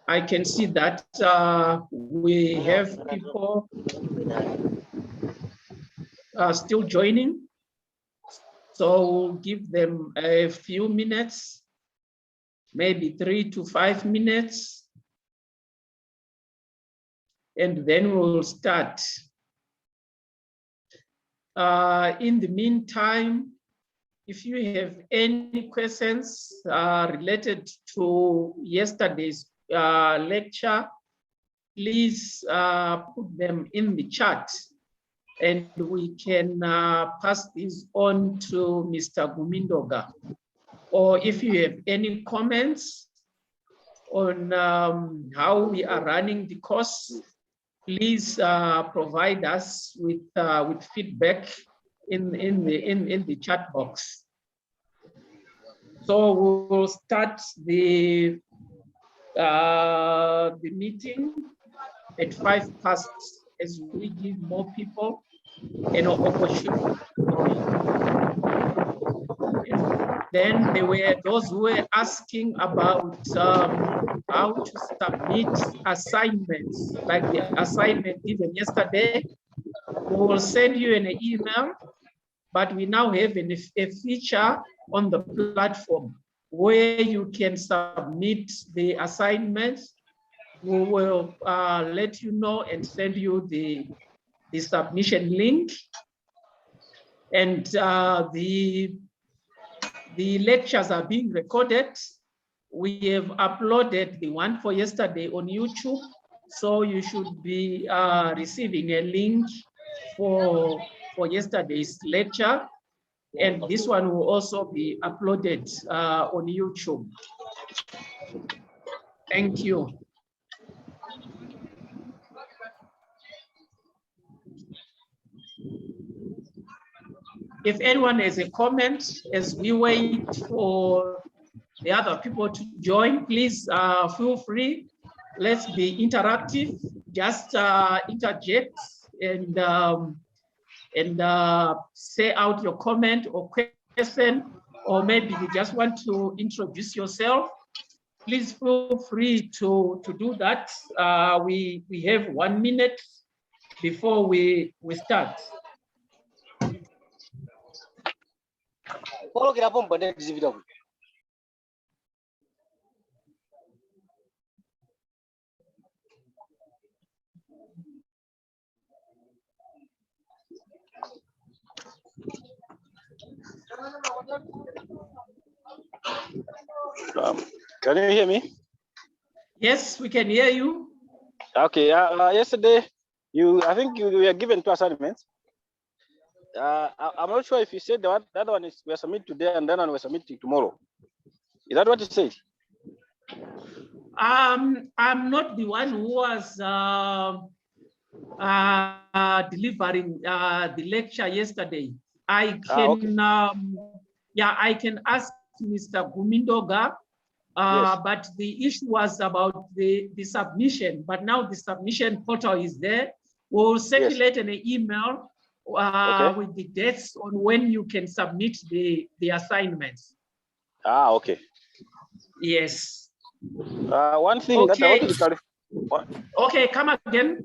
I can see that we have people still joining. So we'll give them a few minutes, maybe 3 to 5 minutes. And then we'll start. In the meantime, if you have any questions related to yesterday's lecture, please put them in the chat and we can pass this on to Mr. Gumindoga. Or if you have any comments on how we are running the course, please provide us with feedback in the chat box. So we'll start the meeting at 5 past as we give more people an opportunity. Then there were those who were asking about how to submit assignments, like the assignment given yesterday. We will send you an email, but we now have a feature on the platform where you can submit the assignments. We will let you know and send you the submission link. And the lectures are being recorded. We have uploaded the one for yesterday on YouTube. So you should be receiving a link for yesterday's lecture. And this one will also be uploaded on YouTube. Thank you. If anyone has a comment as we wait for the other people to join, please feel free. Let's be interactive. Just interject and say out your comment or question, or maybe you just want to introduce yourself. Please feel free to do that. We have 1 minute before we start. Can you hear me? Yes, we can hear you. Okay. Yesterday, I think you were given 2 assignments. I'm not sure if you said that other one is we submit today and then one we submitting tomorrow. Is that what you said? I'm not the one who was delivering the lecture yesterday. I can, I can ask Mr. Gumindoga, yes. But the issue was about the submission. But now the submission portal is there. We'll circulate an email with the dates on when you can submit the assignments. Okay. Yes. One thing that I wanted to clarify. Okay, come again.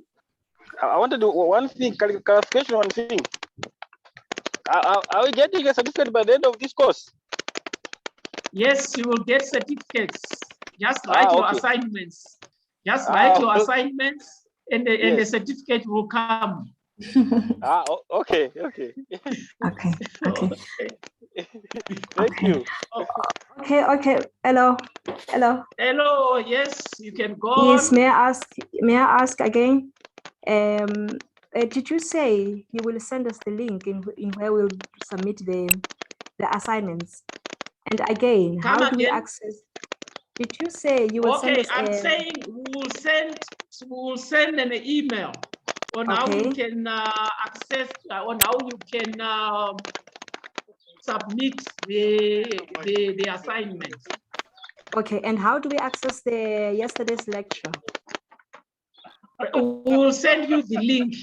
I want to do one thing, clarification, one thing. Are we getting a certificate by the end of this course? Yes, you will get certificates, just like your assignments. Just like your assignments, and the certificate will come. Okay. Thank you. Okay. Hello. Hello. Yes, you can go. Yes. May I ask again? Did you say you will send us the link in where we'll submit the assignments? And again, how do we access? Did you say you will send us? I'm saying we will send an email on how you can access, on how you can submit the assignment. Okay, and how do we access the yesterday's lecture? We'll send you the link.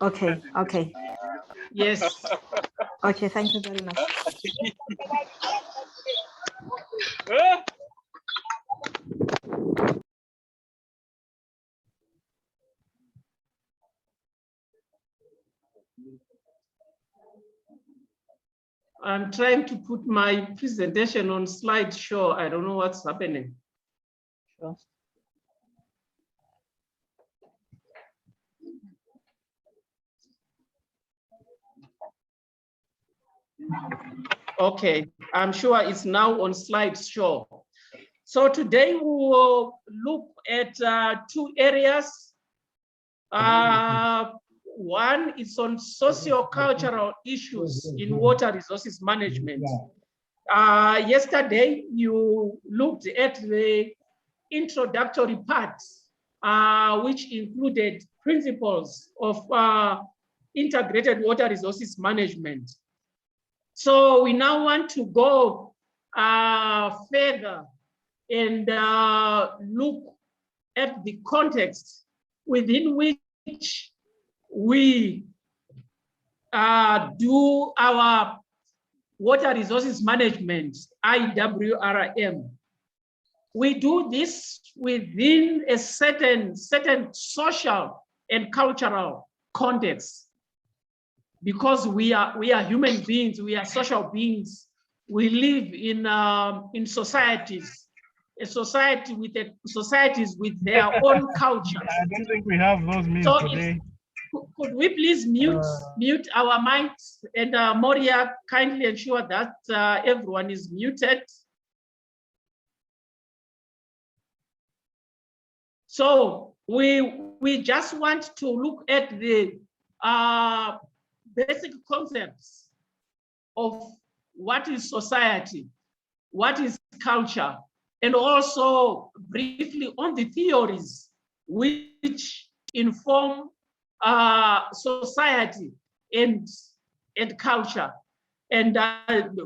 Okay. Yes. Okay, thank you very much. I'm trying to put my presentation on slideshow. I don't know what's happening. Sure. Okay, I'm sure it's now on slideshow. So today we will look at two areas. One is on socio-cultural issues in water resources management. Yesterday, you looked at the introductory part, which included principles of integrated water resources management. So we now want to go further and look at the context within which we do our water resources management, IWRM. We do this within a certain social and cultural context, because we are human beings, we are social beings. We live in societies. Societies with their own culture. I don't think we have those means So today. could we please mute our mics, and Moria, kindly ensure that everyone is muted. So we just want to look at the basic concepts of what is society, what is culture, and also briefly on the theories which inform society and culture. And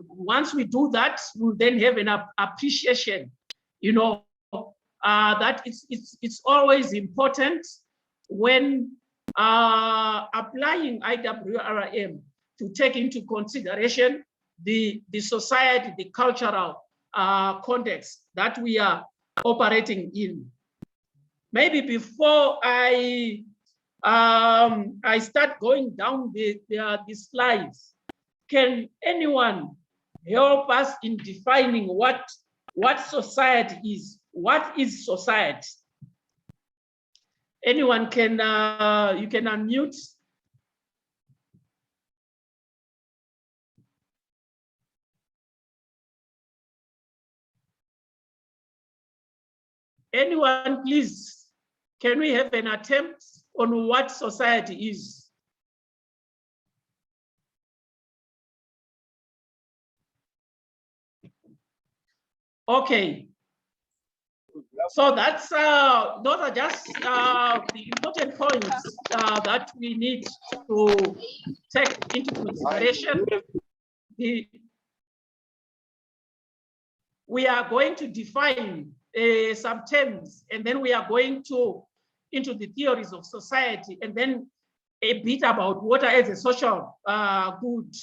once we do that, we'll then have an appreciation, you know, that it's always important when applying IWRM to take into consideration the society, the cultural context that we are operating in. Maybe before I start going down the slides, can anyone help us in defining what society is? What is society? Anyone can, you can unmute. Anyone, please, can we have an attempt on what society is? Okay. So that's those are just the important points that we need to take into consideration. We are going to define some terms, and then we are going to into the theories of society, and then a bit about water as a social good.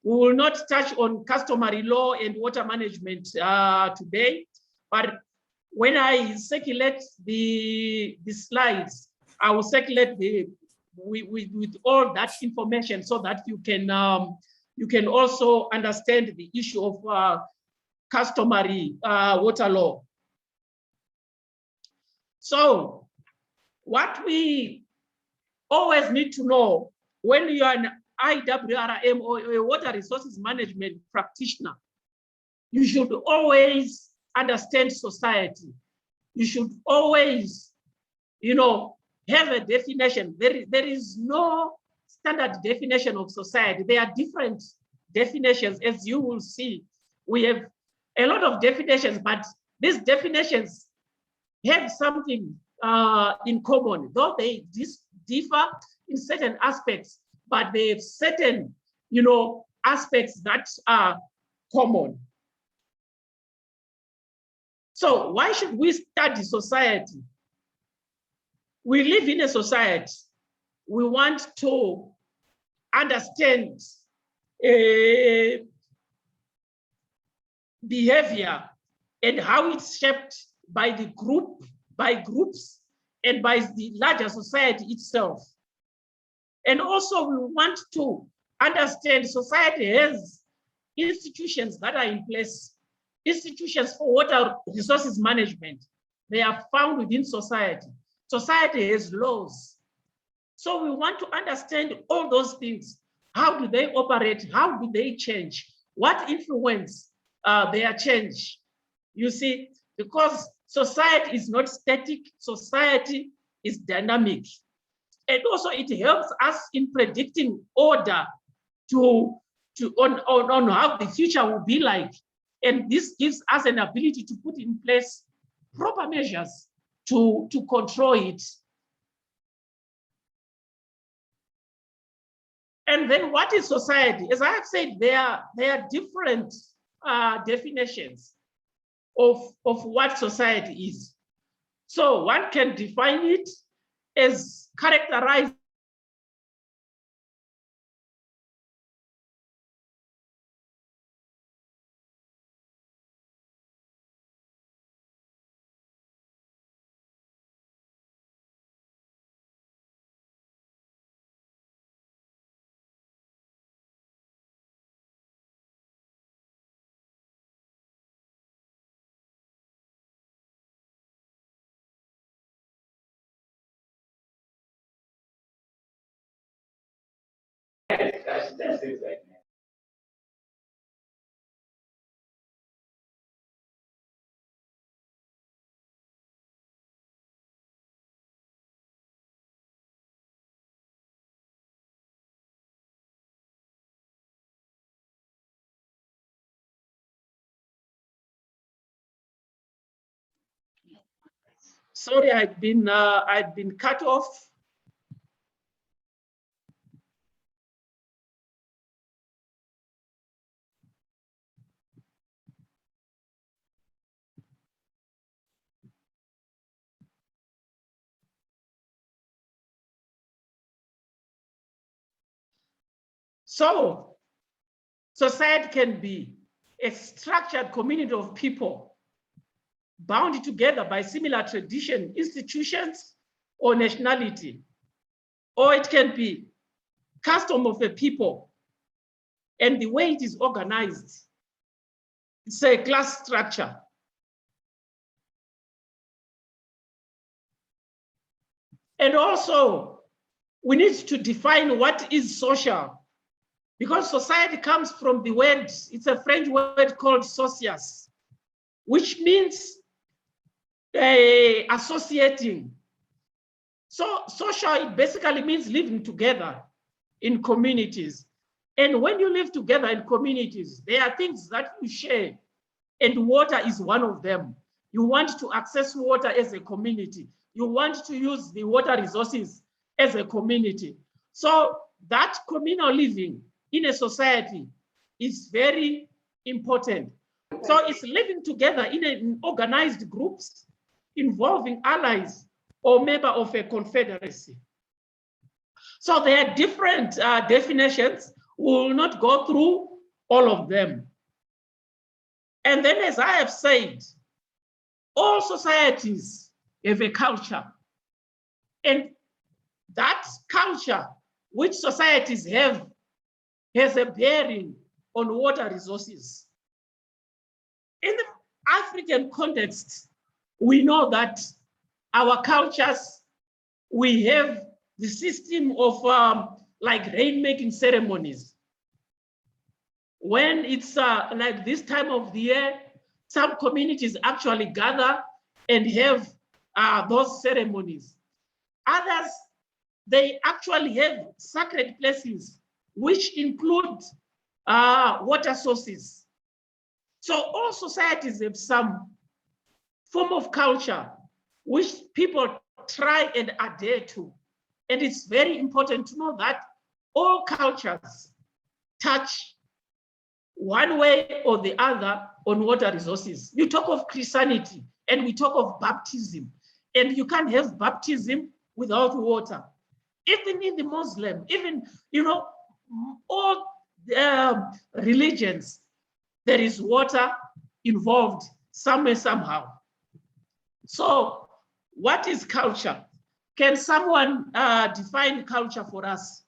We will not touch on customary law and water management today, but when I circulate the slides, I will circulate with all that information so that you can also understand the issue of customary water law. So what we always need to know when you are an IWRM or a water resources management practitioner, you should always understand society. You should always, you know, have a definition. There is no standard definition of society. There are different definitions, as you will see. We have a lot of definitions, but these definitions have something in common, though they differ in certain aspects, but they have certain, you know, aspects that are common. So why should we study society? We live in a society. We want to understand behavior and how it's shaped by the groups, and by the larger society itself. And also we want to understand society has institutions that are in place, institutions for water resources management. They are found within society. Society has laws. So we want to understand all those things. How do they operate? How do they change? What influence their change? You see, because society is not static, society is dynamic. And also it helps us in predicting order on how the future will be like. And this gives us an ability to put in place proper measures to control it. And then what is society? As I have said, there are different definitions of what society is. So one can define it as characterized Sorry, I'd been cut off. So society can be a structured community of people bound together by similar tradition, institutions, or nationality. Or it can be custom of a people and the way it is organized. It's a class structure. And also, we need to define what is social, because society comes from the word, it's a French word called socius, which means associating. So social, it basically means living together in communities. And when you live together in communities, there are things that you share, and water is one of them. You want to access water as a community. You want to use the water resources as a community. So that communal living in a society is very important. So it's living together in organized groups involving allies or member of a confederacy. So there are different definitions. We will not go through all of them. And then, as I have said, all societies have a culture. And that culture which societies have has a bearing on water resources. In the African context, we know that our cultures, we have the system of like rainmaking ceremonies. When it's like this time of the year, some communities actually gather and have those ceremonies. Others, they actually have sacred places, which include water sources. So all societies have some form of culture which people try and adhere to. And it's very important to know that all cultures touch one way or the other on water resources. You talk of Christianity and we talk of baptism, and you can't have baptism without water. Even in the Muslim, even, you know, all religions, there is water involved somewhere, somehow. So what is culture? Can someone define culture for us?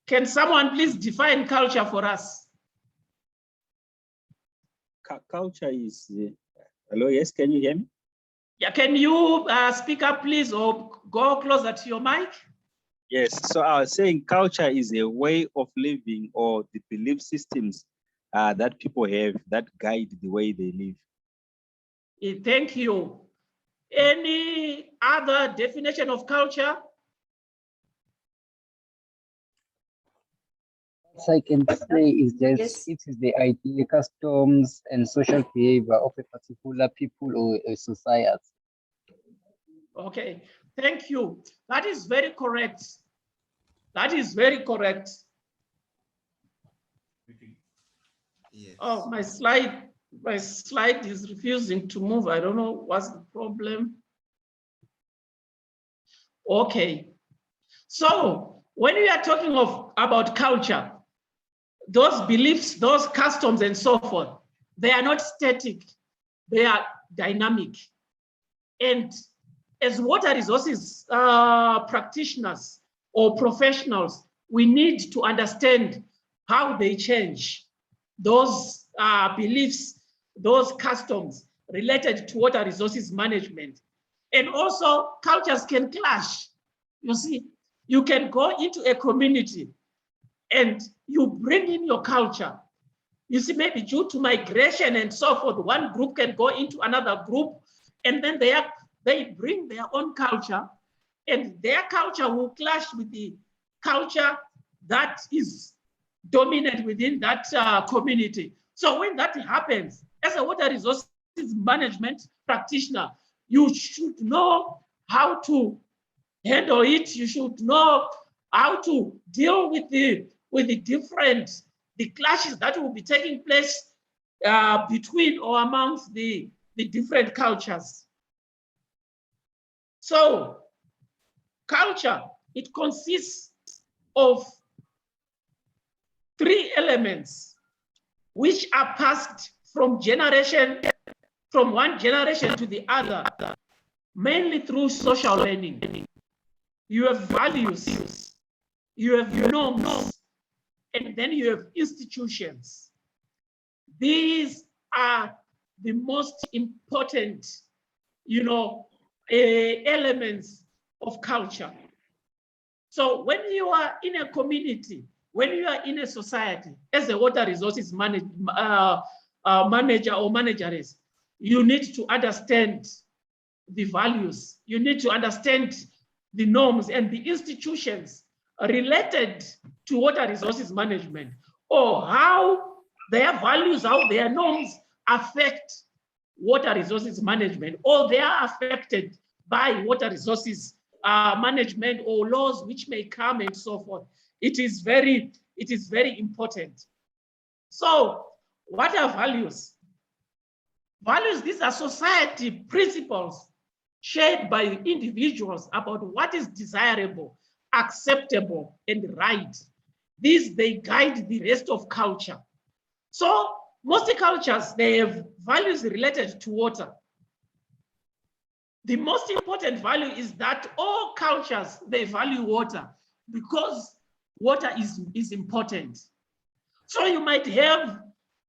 Can someone please define culture for us? Culture is, hello, yes, can you hear me? Yeah, can you speak up, please, or go closer to your mic? Yes, so I was saying culture is a way of living or the belief systems that people have that guide the way they live. Thank you. Any other definition of culture? I can say is just Yes. it is the idea, customs, and social behavior of a particular people or a society. Okay, thank you. That is very correct. That is very correct. Yes. Oh, my slide is refusing to move. I don't know what's the problem. Okay. So when we are talking about culture, those beliefs, those customs and so forth, they are not static, they are dynamic. And as water resources practitioners or professionals, we need to understand how they change those beliefs, those customs related to water resources management. And also cultures can clash. You see, you can go into a community and you bring in your culture. You see, maybe due to migration and so forth, one group can go into another group, and then they bring their own culture, and their culture will clash with the culture that is dominant within that community. So when that happens, as a water resources management practitioner, you should know how to handle it. You should know how to deal with the clashes that will be taking place between or amongst the different cultures. So culture, it consists of 3 elements which are passed from one generation to the other, mainly through social learning. You have values, you have norms, and then you have institutions. These are the most important, elements of culture. So when you are in a community, when you are in a society, as a water resources manager or manageress, you need to understand the values. You need to understand the norms and the institutions related to water resources management, or how their values, how their norms affect water resources management, or they are affected by water resources management or laws which may come and so forth. It is very important. So what are values? Values, these are society principles shared by individuals about what is desirable, acceptable, and right. These, they guide the rest of culture. So most cultures, they have values related to water. The most important value is that all cultures, they value water because water is important. So you might have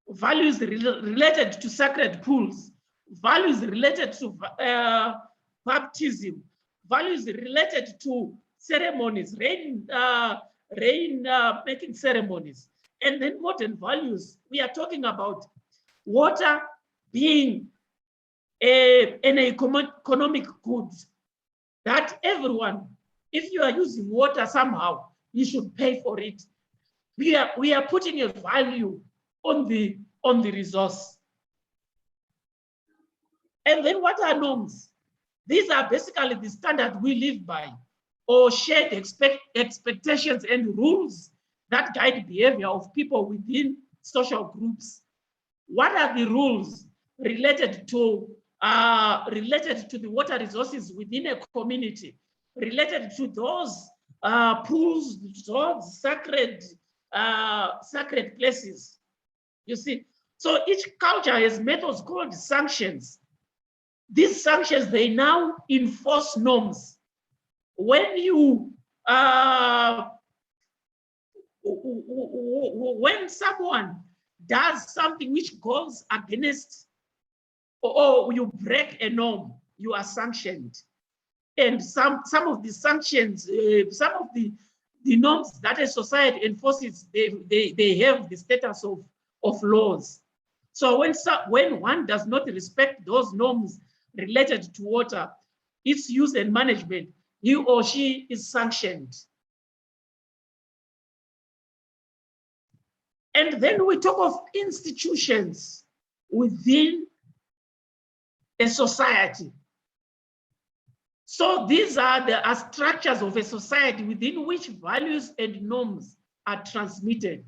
values related to sacred pools, values related to baptism, values related to ceremonies, rain-making ceremonies. And then modern values, we are talking about water being an economic good, that everyone, if you are using water somehow, you should pay for it. We are putting a value on the resource. And then what are norms? These are basically the standard we live by, or shared expectations and rules that guide behavior of people within social groups. What are the rules related to the water resources within a community, related to those pools, those sacred places? You see, so each culture has methods called sanctions. These sanctions, they now enforce norms. When you when someone does something which goes against, or you break a norm, you are sanctioned. And some of the sanctions, some of the norms that a society enforces, they have the status of laws. So when one does not respect those norms related to water, its use and management, he or she is sanctioned. And then we talk of institutions within a society. So these are the structures of a society within which values and norms are transmitted.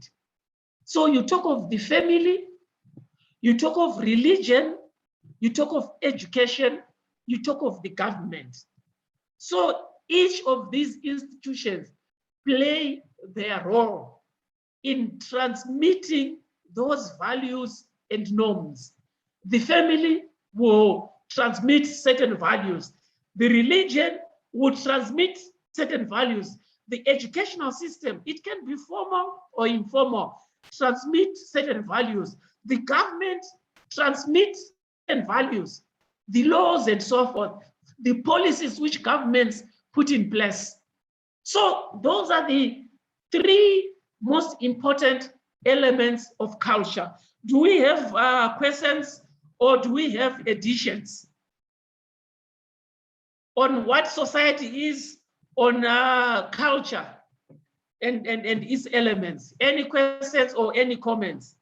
So you talk of the family, you talk of religion, you talk of education, you talk of the government. So each of these institutions play their role in transmitting those values and norms. The family will transmit certain values. The religion would transmit certain values. The educational system, it can be formal or informal, transmit certain values. The government transmits certain values. The laws and so forth, the policies which governments put in place. So those are the three most important elements of culture. Do we have questions or do we have additions on what society is, on culture and its elements? Any questions or any comments?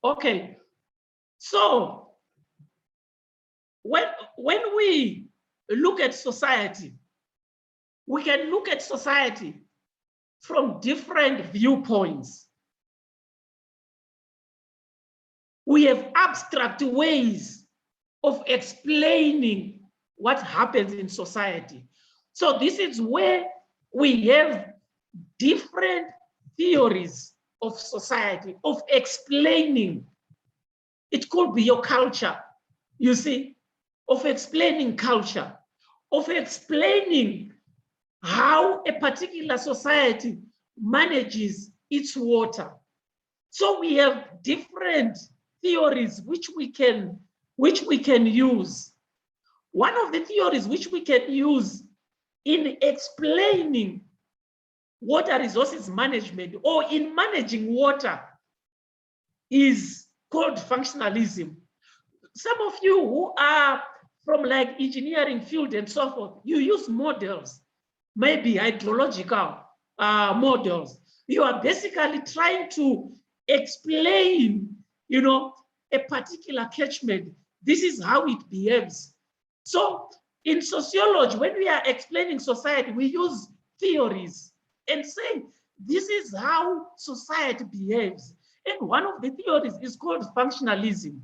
Okay, so when we look at society, we can look at society from different viewpoints. We have abstract ways of explaining what happens in society. So this is where we have different theories of society, of explaining. It could be your culture, you see, of explaining culture, of explaining how a particular society manages its water. So we have different theories which we can use. One of the theories which we can use in explaining water resources management or in managing water is called functionalism. Some of you who are from like engineering field and so forth, you use models, maybe hydrological models. You are basically trying to explain, you know, a particular catchment. This is how it behaves. So in sociology, when we are explaining society, we use theories and say, this is how society behaves. And one of the theories is called functionalism.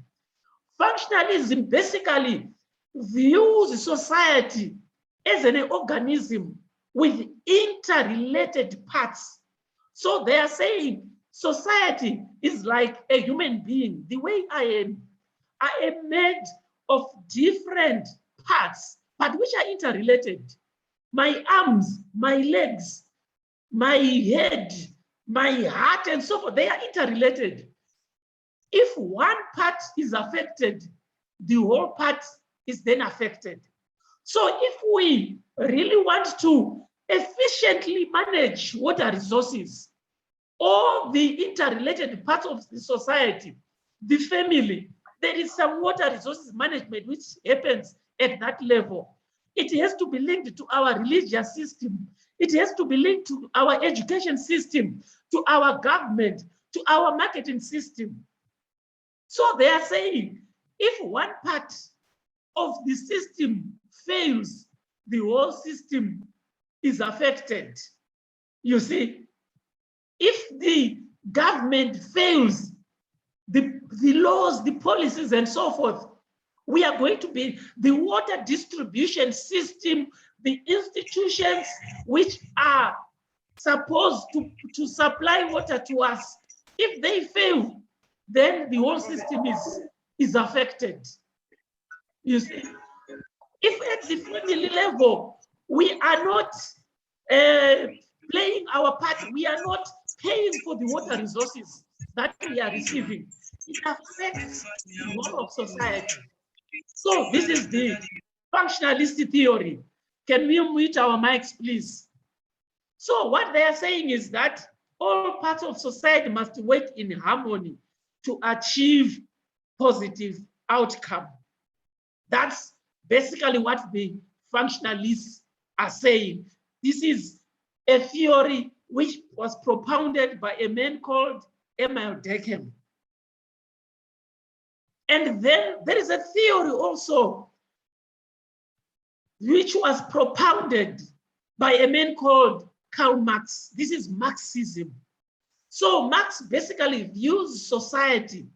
Functionalism basically views society as an organism with interrelated parts. So they are saying society is like a human being. The way I am made of different parts, but which are interrelated. My arms, my legs, my head, my heart, and so forth, they are interrelated. If one part is affected, the whole part is then affected. So if we really want to efficiently manage water resources, all the interrelated parts of the society, the family, there is some water resources management which happens at that level. It has to be linked to our religious system. It has to be linked to our education system, to our government, to our marketing system. So they are saying, if one part of the system fails, the whole system is affected. You see, if the government fails, the laws, the policies, and so forth, we are going to be the water distribution system, the institutions which are supposed to supply water to us. If they fail, then the whole system is affected. You see, if at the family level, We are not playing our part. We are not paying for the water resources that we are receiving. It affects the whole of society. So this is the functionalist theory. Can we mute our mics, please? So what they are saying is that all parts of society must work in harmony to achieve positive outcome. That's basically what the functionalists are saying. This is a theory which was propounded by a man called Emil Durkheim. And then there is a theory also which was propounded by a man called Karl Marx. This is Marxism. So Marx basically views society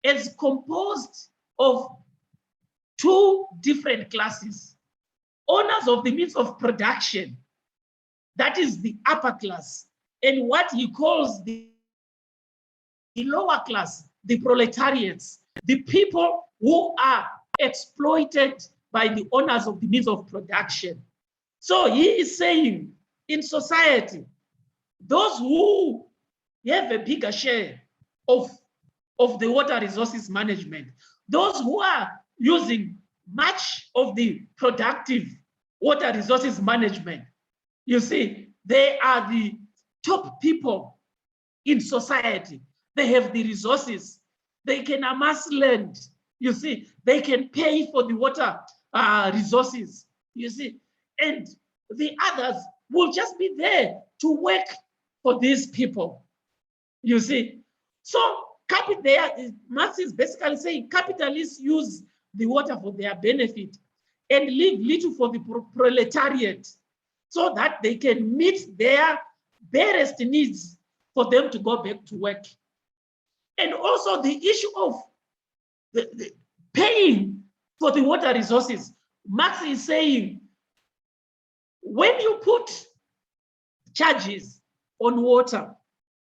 as composed of two different classes. Owners of the means of production, that is the upper class, and what he calls the lower class, the proletariats, the people who are exploited by the owners of the means of production. So he is saying in society, those who have a bigger share of the water resources management, those who are using much of the productive water resources management, you see, they are the top people in society. They have the resources. They can amass land. You see, they can pay for the water resources. You see, and the others will just be there to work for these people. You see, so Marx is basically saying capitalists use the water for their benefit and leave little for the proletariat so that they can meet their barest needs for them to go back to work. And also the issue of the paying for the water resources. Marx is saying, when you put charges on water,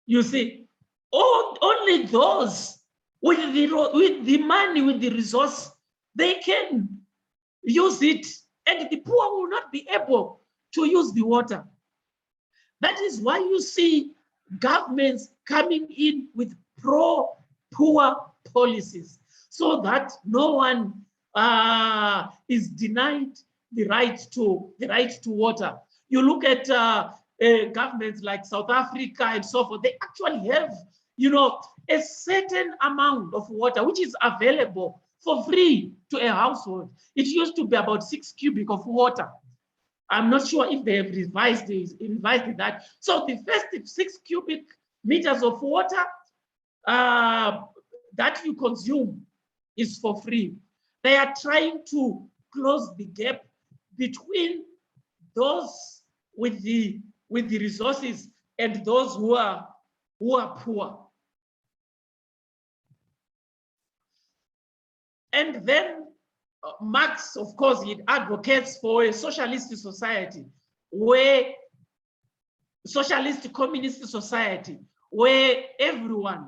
you see, only those with the money, with the resource, they can use it, and the poor will not be able to use the water. That is why you see governments coming in with pro-poor policies, so that no one is denied the right to water. You look at governments like South Africa and so forth, they actually have, you know, a certain amount of water which is available for free to a household. It used to be about 6 cubic of water. I'm not sure if they have revised that. So the first 6 cubic meters of water that you consume is for free. They are trying to close the gap between those with the resources and those who are poor. And then Marx, of course, he advocates for a socialist society, where socialist communist society, where everyone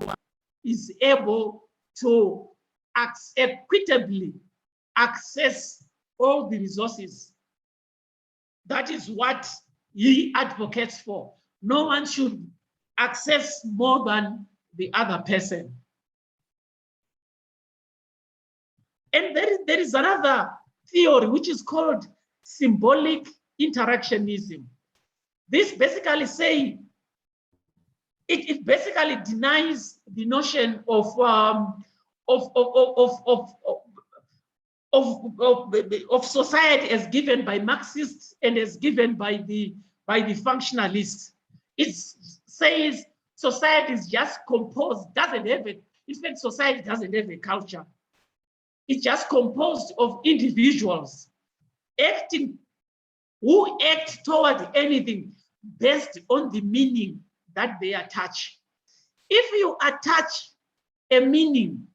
is able to equitably access all the resources. That is what he advocates for. No one should access more than the other person. And there is another theory which is called symbolic interactionism. This basically say it basically denies the notion of society as given by Marxists and as given by the functionalists. It says society is just composed, doesn't have it. In fact, society doesn't have a culture. It's just composed of individuals who act toward anything based on the meaning that they attach. If you attach a meaning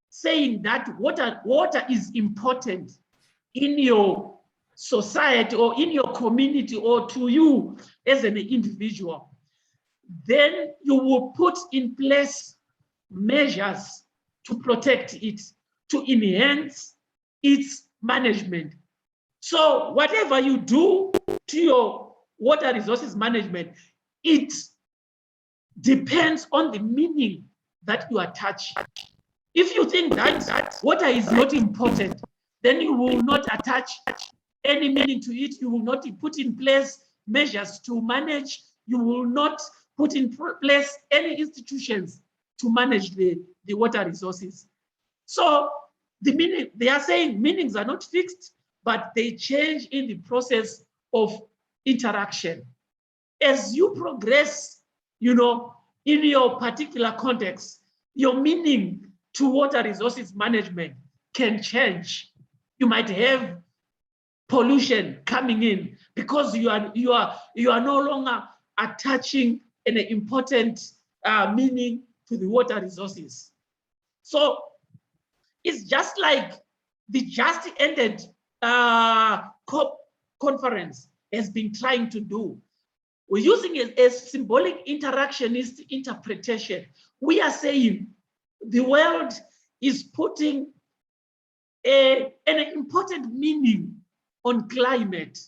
saying that water is important in your society or in your community or to you as an individual, then you will put in place measures to protect it, to enhance its management. So whatever you do to your water resources management, it depends on the meaning that you attach. If you think that water is not important, then you will not attach any meaning to it. You will not put in place measures to manage. You will not put in place any institutions to manage the water resources. So the meaning, they are saying meanings are not fixed, but they change in the process of interaction. As you progress, in your particular context, your meaning to water resources management can change. You might have pollution coming in because you are no longer attaching an important meaning to the water resources. So it's just like the just ended COP conference has been trying to do. We're using a symbolic interactionist interpretation. We are saying the world is putting an important meaning on climate.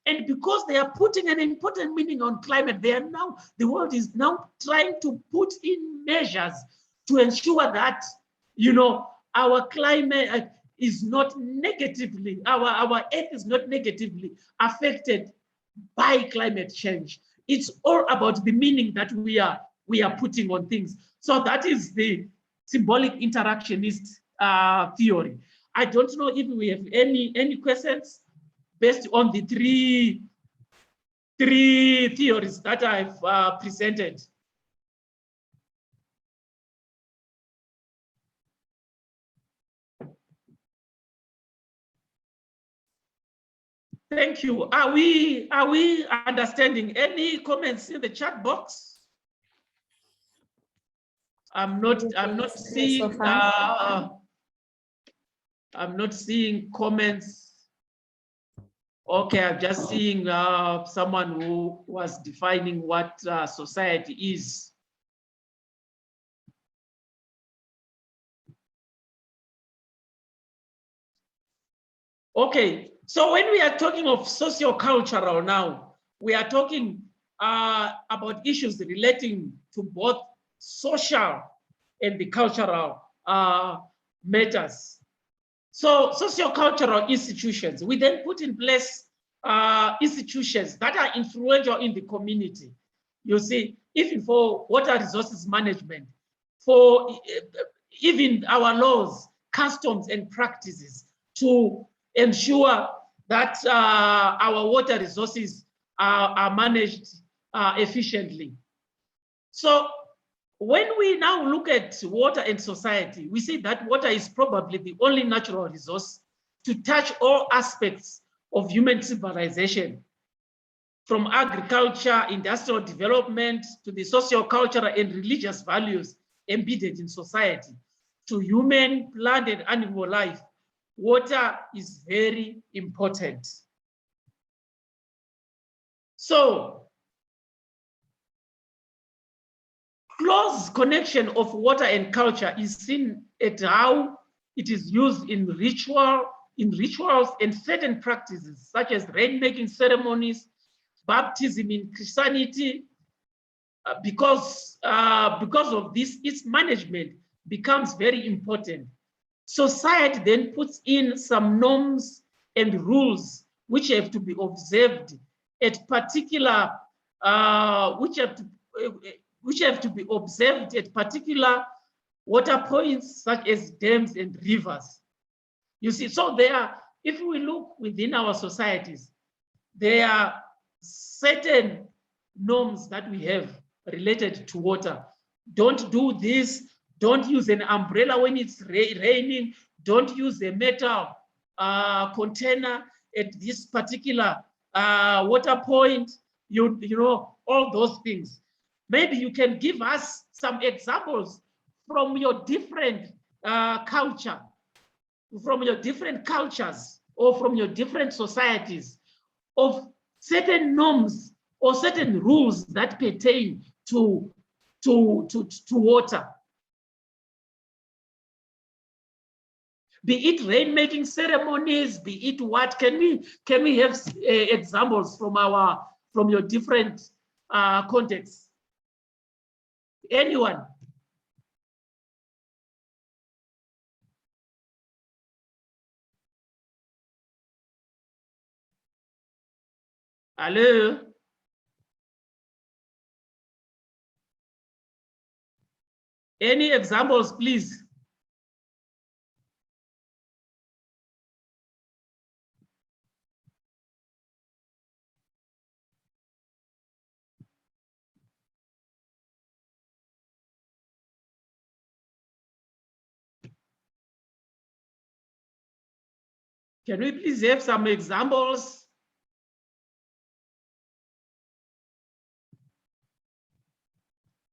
And because they are putting an important meaning on climate, the world is now trying to put in measures to ensure that, our climate is not negatively, our earth is not negatively affected by climate change. It's all about the meaning that we are putting on things. So that is the symbolic interactionist theory. I don't know if we have any questions based on the three theories that I've presented. Thank you. Are we understanding? Any comments in the chat box? I'm not seeing so far. I'm not seeing comments. Okay, I'm just seeing someone who was defining what society is. Okay, so when we are talking of sociocultural now, we are talking about issues relating to both social and the cultural matters. So sociocultural institutions, we then put in place institutions that are influential in the community. You see, even for water resources management, for even our laws, customs, and practices to ensure that our water resources are managed efficiently. So when we now look at water and society, we see that water is probably the only natural resource to touch all aspects of human civilization, from agriculture, industrial development, to the socio-cultural and religious values embedded in society, to human, plant, and animal life. Water is very important. So, close connection of water and culture is seen at how it is used in rituals and certain practices, such as rainmaking ceremonies, baptism in Christianity. Because of this, its management becomes very important. Society then puts in some norms and rules which have to be observed at particular, which have to be observed at particular water points, such as dams and rivers. You see, so if we look within our societies, there are certain norms that we have related to water. Don't do this. Don't use an umbrella when it's raining. Don't use a metal container at this particular water point. You know, all those things. Maybe you can give us some examples from your different culture, from your different cultures, or from your different societies, of certain norms or certain rules that pertain to water. be it rainmaking ceremonies, be it what. Can we have examples from your different contexts? Anyone? Hello? Any examples, please? Can we please have some examples?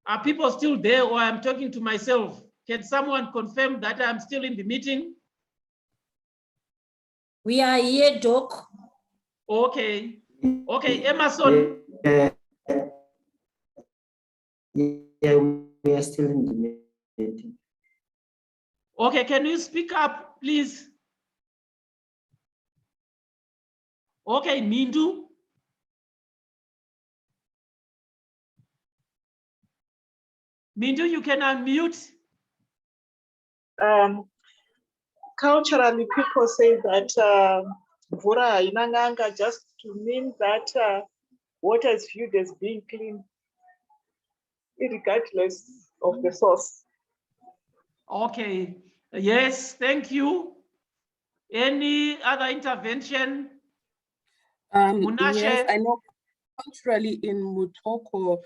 Are people still there, or I'm talking to myself? Can someone confirm that I'm still in the meeting? We are here, Doc. Okay. Okay, Emerson. Yeah, we are still in the meeting. Okay, can you speak up, please? Okay, Mindu. Mindu, you can unmute. Culturally, people say that Vura inanganga just to mean that water is viewed as being clean, regardless of the source. Okay, yes, thank you. Any other intervention? Yes, I know culturally in Mutoko,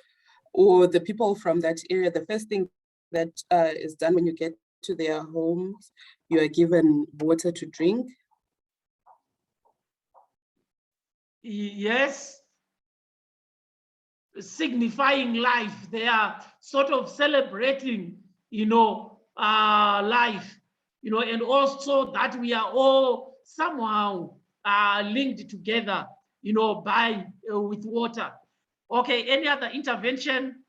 or the people from that area, the first thing that is done when you get to their homes, you are given water to drink. Yes, signifying life. They are sort of celebrating, life, and also that we are all somehow linked together, by with water. Okay, any other intervention?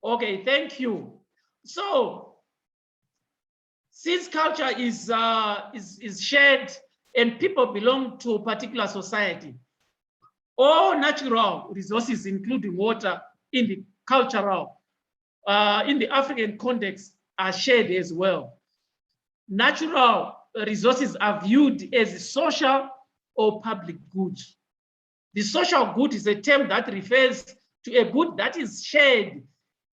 Okay, thank you. So, since culture is shared and people belong to a particular society, all natural resources, including water, in the cultural, in the African context, are shared as well. Natural resources are viewed as social or public goods. The social good is a term that refers to a good that is shared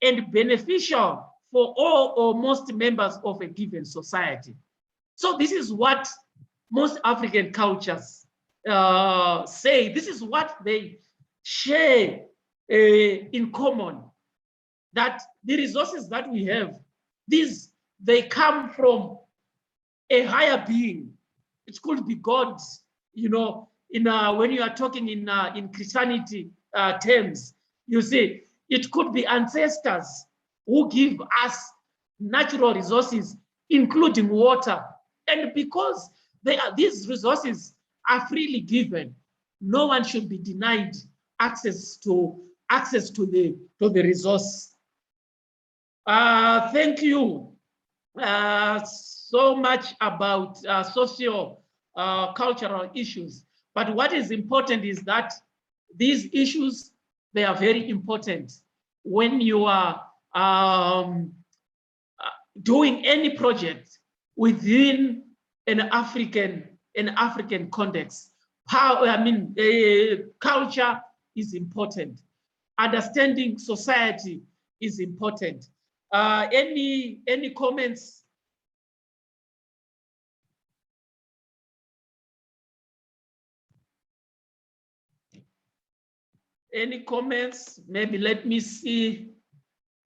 and beneficial for all or most members of a given society. So this is what most African cultures say. This is what they share in common, that the resources that we have, they come from a higher being. It could be God, when you are talking in Christianity terms, you see, it could be ancestors who give us natural resources, including water. And because these resources are freely given, no one should be denied access to the resource. Thank you so much about socio-cultural issues. But what is important is that these issues, they are very important when you are doing any project within an African context. Culture is important. Understanding society is important. Any comments? Any comments? Maybe let me see.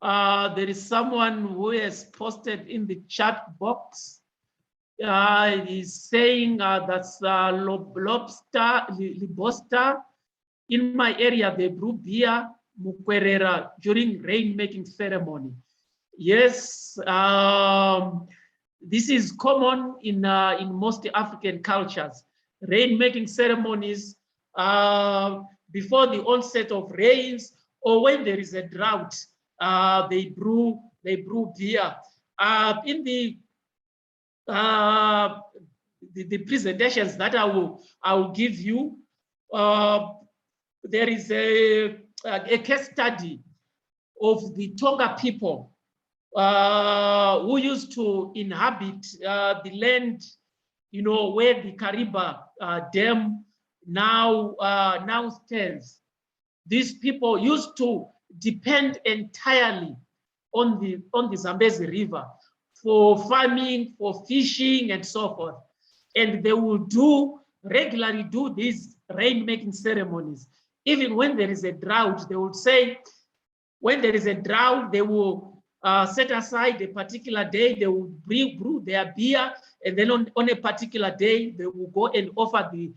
There is someone who has posted in the chat box. He's saying that's Libosta. In my area, they brew beer, mukwerera, during rainmaking ceremony. Yes, this is common in most African cultures. Rainmaking ceremonies before the onset of rains, or when there is a drought, they brew beer. In the presentations that I will give you, there is a case study of the Tonga people who used to inhabit the land, you know, where the Kariba Dam now stands. These people used to depend entirely on the Zambezi River for farming, for fishing, and so forth. And they will regularly do these rainmaking ceremonies. Even when there is a drought, they would say, when there is a drought, they will set aside a particular day, they will brew their beer, and then on a particular day, they will go and offer the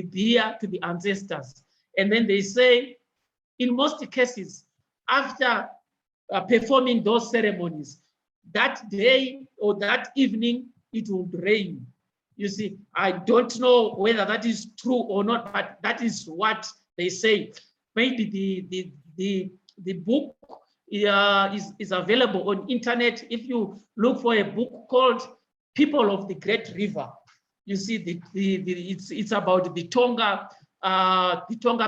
beer to the ancestors. And then they say, in most cases, after performing those ceremonies, that day or that evening, it will rain. You see, I don't know whether that is true or not, but that is what they say. Maybe the book is available on internet. If you look for a book called People of the Great River, you see it's about the Tonga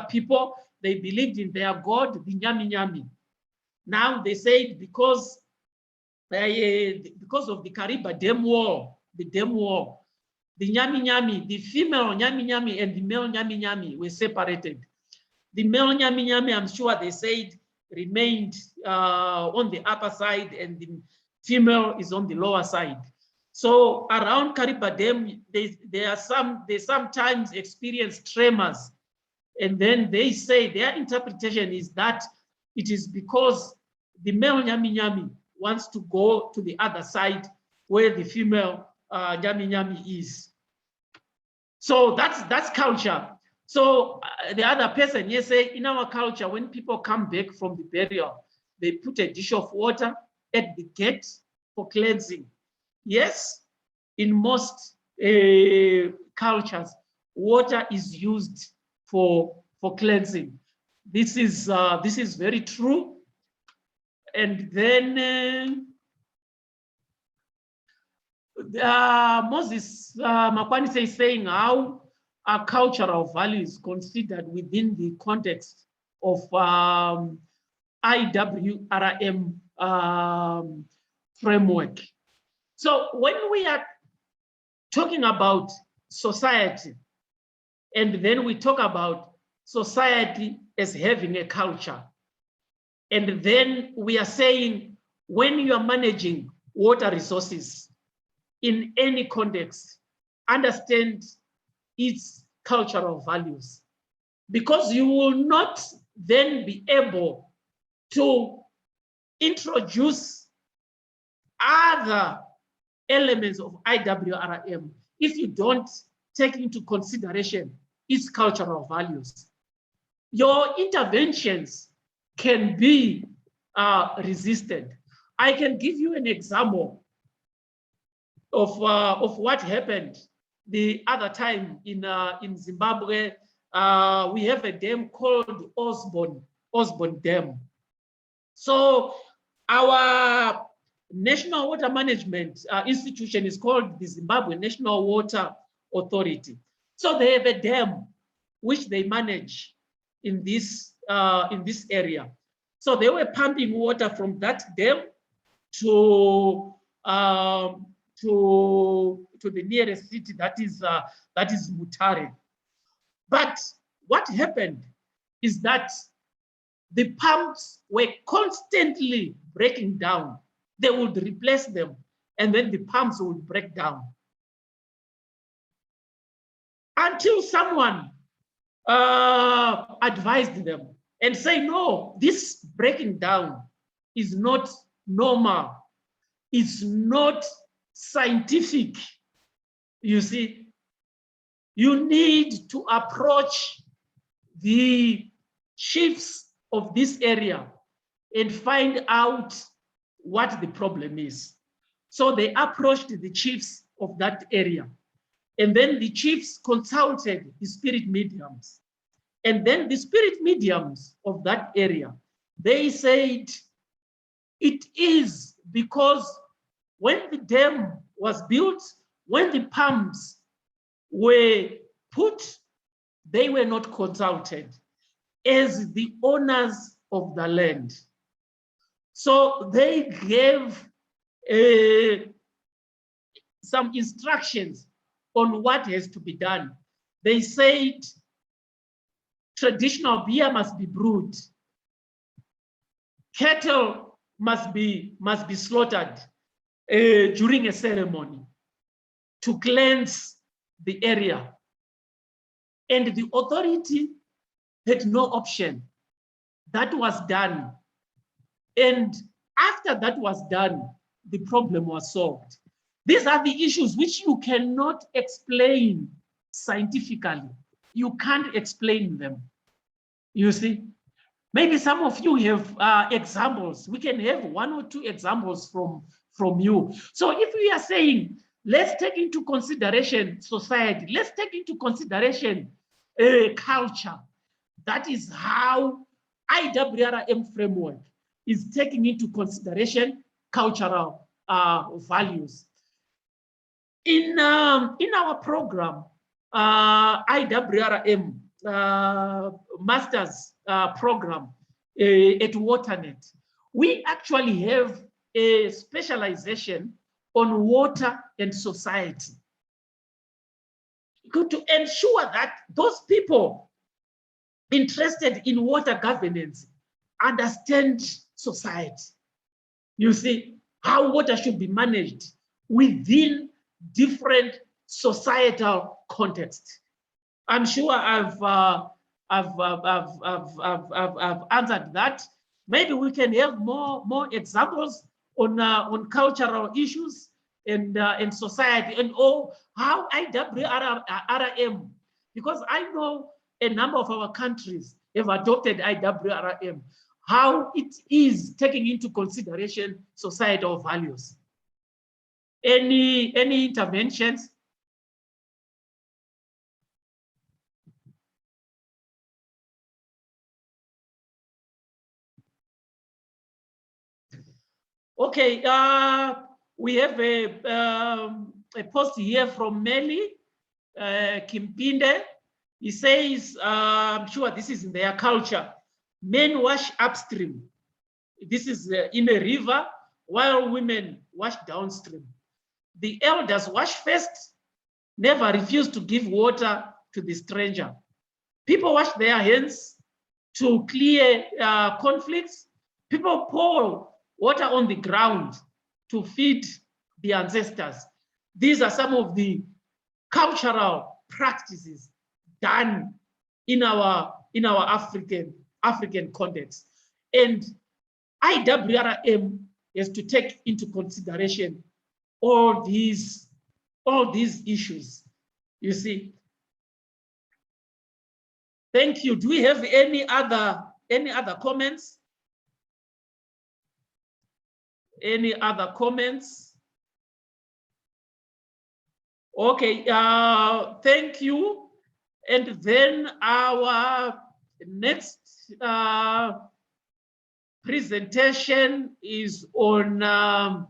people. They believed in their god, the Nyami Nyami. Now they say because of the Kariba Dam War, the Nyami Nyami, the female Nyami Nyami and the male Nyami Nyami were separated. The male Nyami Nyami, I'm sure they said, remained on the upper side, and the female is on the lower side. So around Kariba Dam, they sometimes experience tremors. And then they say their interpretation is that it is because the male Nyami Nyami wants to go to the other side where the female Nyami Nyami is. So that's culture. So the other person, yes, say in our culture, when people come back from the burial, they put a dish of water at the gate for cleansing. Yes, in most cultures, water is used for cleansing. This is very true. And then Moses Makwanise is saying how our cultural values considered within the context of IWRM framework. So when we are talking about society, and then we talk about society as having a culture, and then we are saying when you are managing water resources in any context, understand its cultural values, because you will not then be able to introduce other elements of IWRM if you don't take into consideration its cultural values. Your interventions can be resisted. I can give you an example of what happened the other time in Zimbabwe. We have a dam called Osborne Dam. So our national water management institution is called the Zimbabwe National Water Authority. So they have a dam which they manage in this area. So they were pumping water from that dam to the nearest city, that is Mutare. But what happened is that the pumps were constantly breaking down. They would replace them, and then the pumps would break down. Until someone advised them and say, no, this breaking down is not normal. It's not scientific. You see, you need to approach the chiefs of this area and find out what the problem is. So they approached the chiefs of that area. And then the chiefs consulted the spirit mediums. And then the spirit mediums of that area, they said it is because when the dam was built, when the pumps were put, they were not consulted as the owners of the land. So they gave some instructions on what has to be done. They said traditional beer must be brewed, cattle must be slaughtered during a ceremony to cleanse the area. And the authority had no option. That was done. And after that was done, the problem was solved. These are the issues which you cannot explain scientifically. You can't explain them. You see, maybe some of you have examples. We can have 1 or 2 examples from you. So if we are saying, let's take into consideration society, let's take into consideration culture, that is how IWRM framework is taking into consideration cultural values. In our program, IWRM master's program at Waternet, we actually have a specialization on water and society to ensure that those people interested in water governance understand society. You see, how water should be managed within different societal contexts. I'm sure I've answered that. Maybe we can have more examples on cultural issues and society and how IWRM, because I know a number of our countries have adopted IWRM, how it is taking into consideration societal values. Any interventions? Okay, we have a post here from Meli Kimpinde. He says, I'm sure this is in their culture, men wash upstream. This is in a river, while women wash downstream. The elders wash first, never refuse to give water to the stranger. People wash their hands to clear conflicts. People pour water on the ground to feed the ancestors. These are some of the cultural practices done in our African context. And IWRM has to take into consideration all these issues. You see. Thank you. Do we have any other comments? Any other comments? Okay, thank you. And then our next presentation is on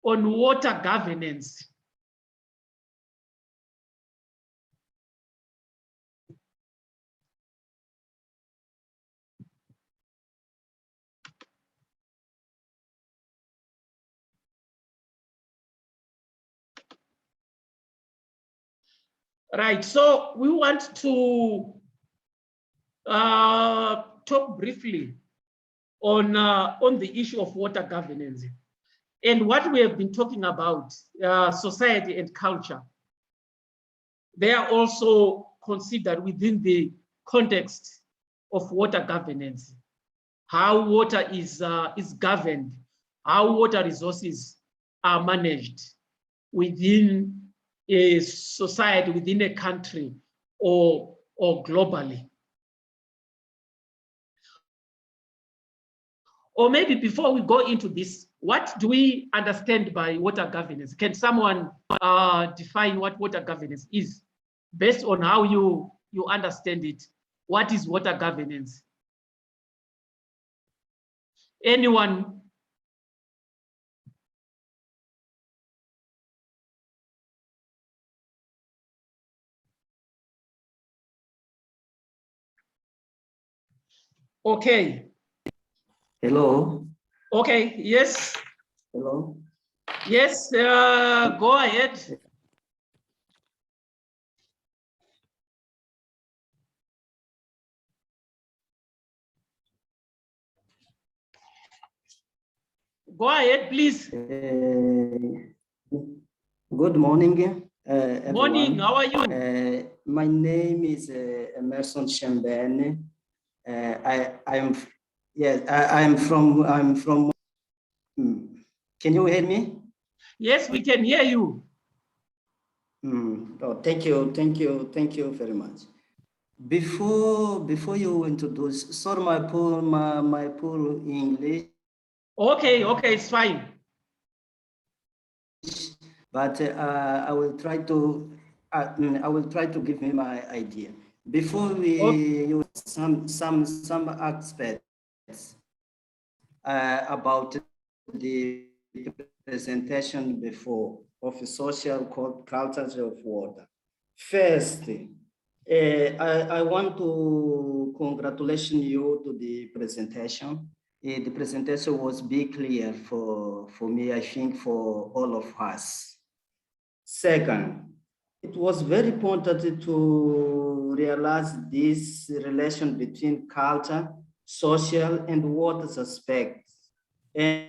water governance. Right, so we want to talk briefly on the issue of water governance. And what we have been talking about, society and culture, they are also considered within the context of water governance. How water is governed, how water resources are managed within a society, within a country, or globally. Or maybe before we go into this, what do we understand by water governance? Can someone define what water governance is based on how you understand it what is water governance? Anyone? Okay. Hello. Okay, yes. Hello. Yes, go ahead. Go ahead, please. Good morning, everyone. Morning, how are you? My name is Emerson Shembene. I am from. Can you hear me? Yes, we can hear you. Oh, thank you very much. Before you introduce, sorry, my poor English. Okay, it's fine. But I will try to give me my idea. Before we use some aspects about the presentation before of the social cultures of water. First, I want to congratulate you to the presentation. The presentation was big clear for me, I think for all of us. Second, it was very important to realize this relation between culture, social, and water aspects. And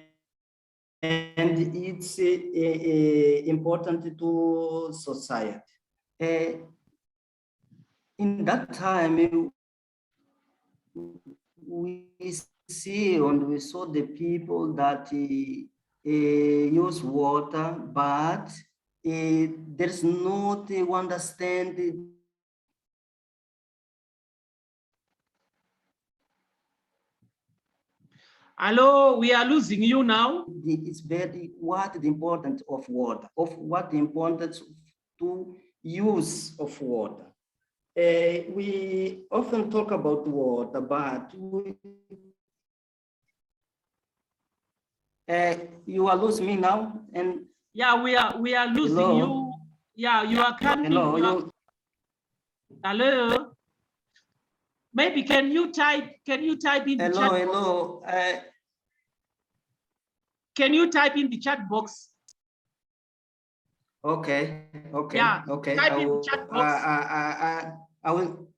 it's important to society. In that time, we saw the people that use water, but there's not understand. Hello, we are losing you now. It's very what the importance of water, of what the importance to use of water. We often talk about water, but you are losing me now, and yeah, we are losing hello? you. Yeah, you are coming. Hello. Hello. Maybe can you type in the chat? Hello. Can you type in the chat box? Okay. Yeah. Okay. Type in the chat box. I will.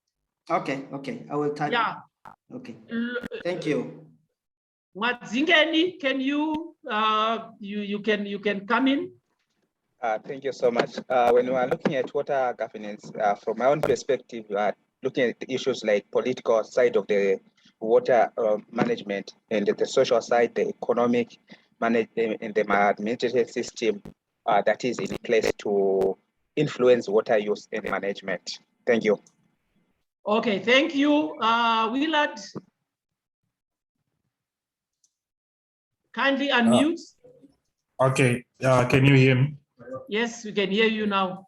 Okay. I will type. Yeah. Okay. Thank you. Mwadzingeni, can you you can come in? Thank you so much. When we are looking at water governance, from my own perspective, we are looking at issues like political side of the water management, and the social side, the economic management, and the administrative system that is in place to influence water use and management. Thank you. Okay, thank you. Willard, kindly unmute. Okay, can you hear me? Yes, we can hear you now.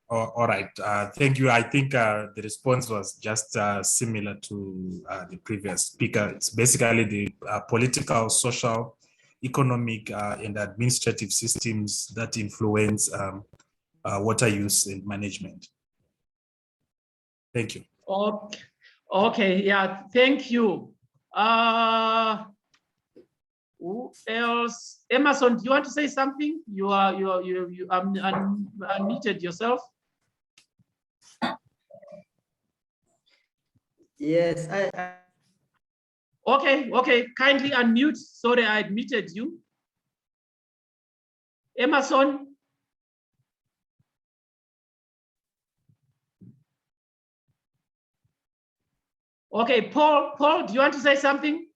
All right, thank you. I think the response was just similar to the previous speaker. It's basically the political, social, economic, and administrative systems that influence water use and management. Thank you. Okay, yeah, thank you. Who else? Emerson, do you want to say something? You unmuted yourself. Yes, Okay, kindly unmute. Sorry, I admitted you. Emerson. Okay, Paul, do you want to say something?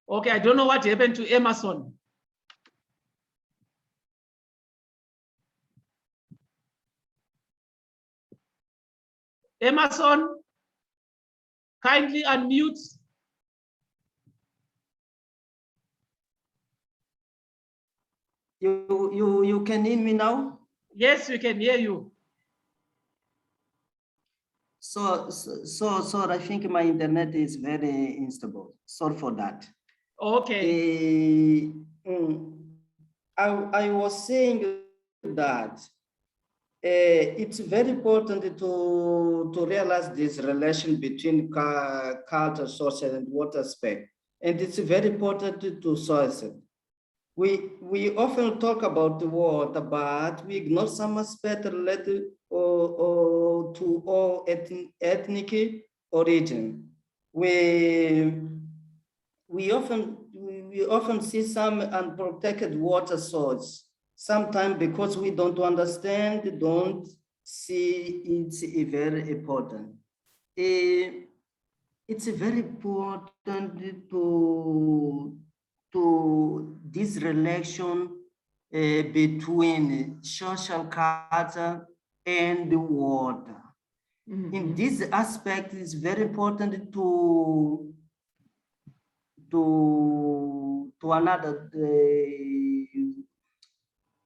Okay, I don't know what happened to Emerson. Emerson, kindly unmute. You can hear me now? Yes, we can hear you. So I think my internet is very unstable. Sorry for that. Okay. I was saying that it's very important to realize this relation between culture, social, and water aspect. And it's very important to source it. We often talk about the water, but we ignore some aspect related to all ethnic origin. We often see some unprotected water source. Sometimes because we don't understand, don't see it's very important. It's very important to this relation between social culture and the water. In this aspect, it's very important to another,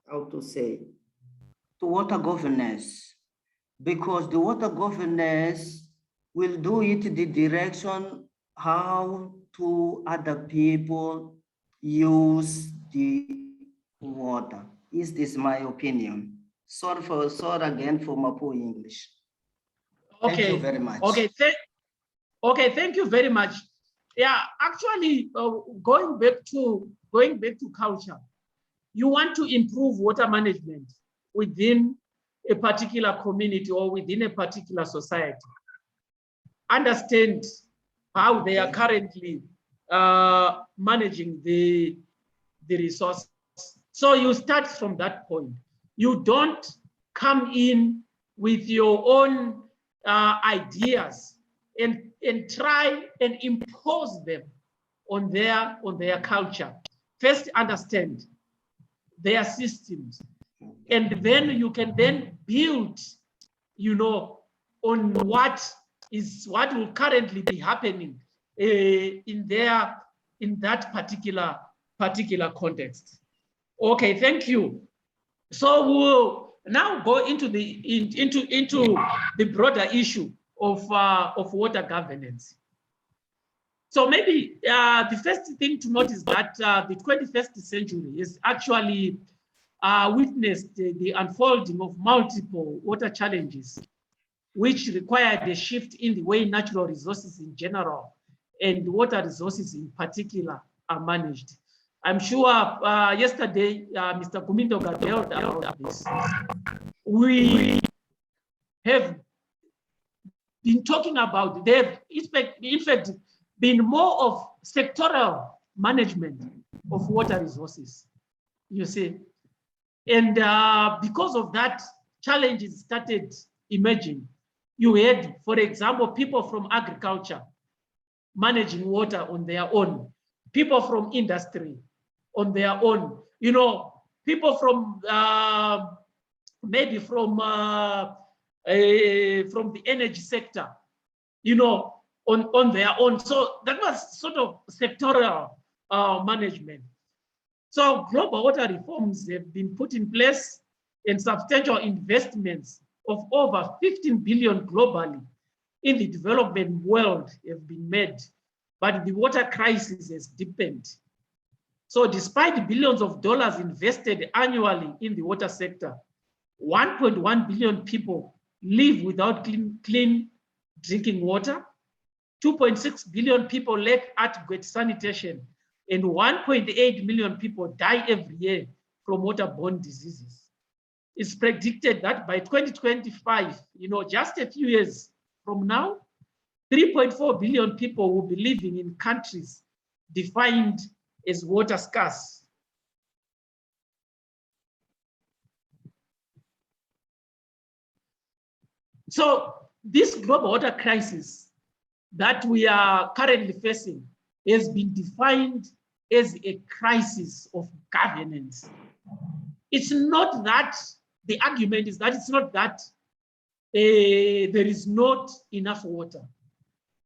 how to say, to water governance, because the water governance will do it the direction how to other people use the water. Is this my opinion? Sorry again for my poor English. Okay. Thank you very much. Okay, thank you very much. Yeah, actually, going back to culture, you want to improve water management within a particular community or within a particular society. Understand how they are currently managing the resource. So you start from that point. You don't come in with your own ideas and try and impose them on their culture. First, understand their systems, and then you can then build, on what will currently be happening in that particular context. Okay, thank you. So we'll now go into the broader issue of water governance. So maybe the first thing to note is that the 21st century is actually witnessed the unfolding of multiple water challenges, which required a shift in the way natural resources in general and water resources in particular are managed. I'm sure yesterday, Mr. Gumindo Gabriel about this. We have been talking about, they've in fact been more of sectoral management of water resources, you see. And because of that, challenges started emerging. You had, for example, people from agriculture managing water on their own, people from industry on their own, people from maybe from the energy sector, on their own. So that was sort of sectoral management. So global water reforms have been put in place, and substantial investments of over 15 billion globally in the development world have been made, but the water crisis has deepened. So despite billions of dollars invested annually in the water sector, 1.1 billion people live without clean drinking water, 2.6 billion people lack adequate sanitation, and 1.8 million people die every year from waterborne diseases. It's predicted that by 2025, just a few years from now, 3.4 billion people will be living in countries defined as water scarce. So this global water crisis that we are currently facing has been defined as a crisis of governance. It's not that, the argument is that it's not that there is not enough water.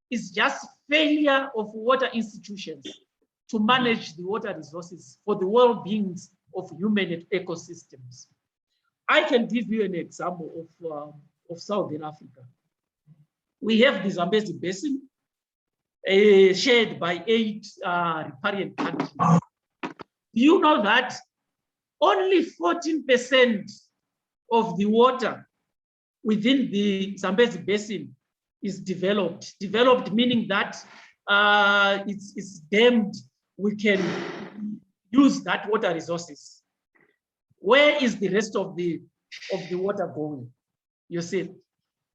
It's just failure of water institutions to manage the water resources for the well-being of human ecosystems. I can give you an example of Southern Africa. We have the Zambezi Basin, shared by 8 riparian countries. Do you know that only 14% of the water within the Zambezi Basin is developed? Developed meaning that it's dammed, we can use that water resources. Where is the rest of the water going? You see?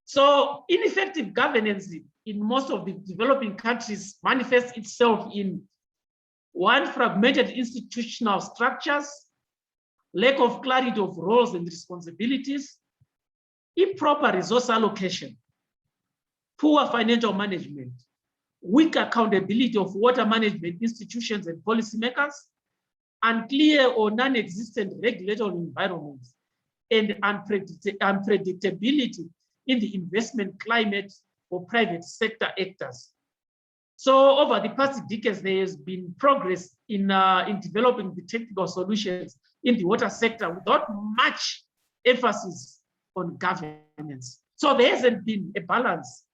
So ineffective governance in most of the developing countries manifests itself in one, fragmented institutional structures, lack of clarity of roles and responsibilities, improper resource allocation, poor financial management, weak accountability of water management institutions and policymakers, unclear or non-existent regulatory environments, and unpredictability in the investment climate for private sector actors. So over the past decades, there has been progress in developing the technical solutions in the water sector without much emphasis on governance. So there hasn't been a balance,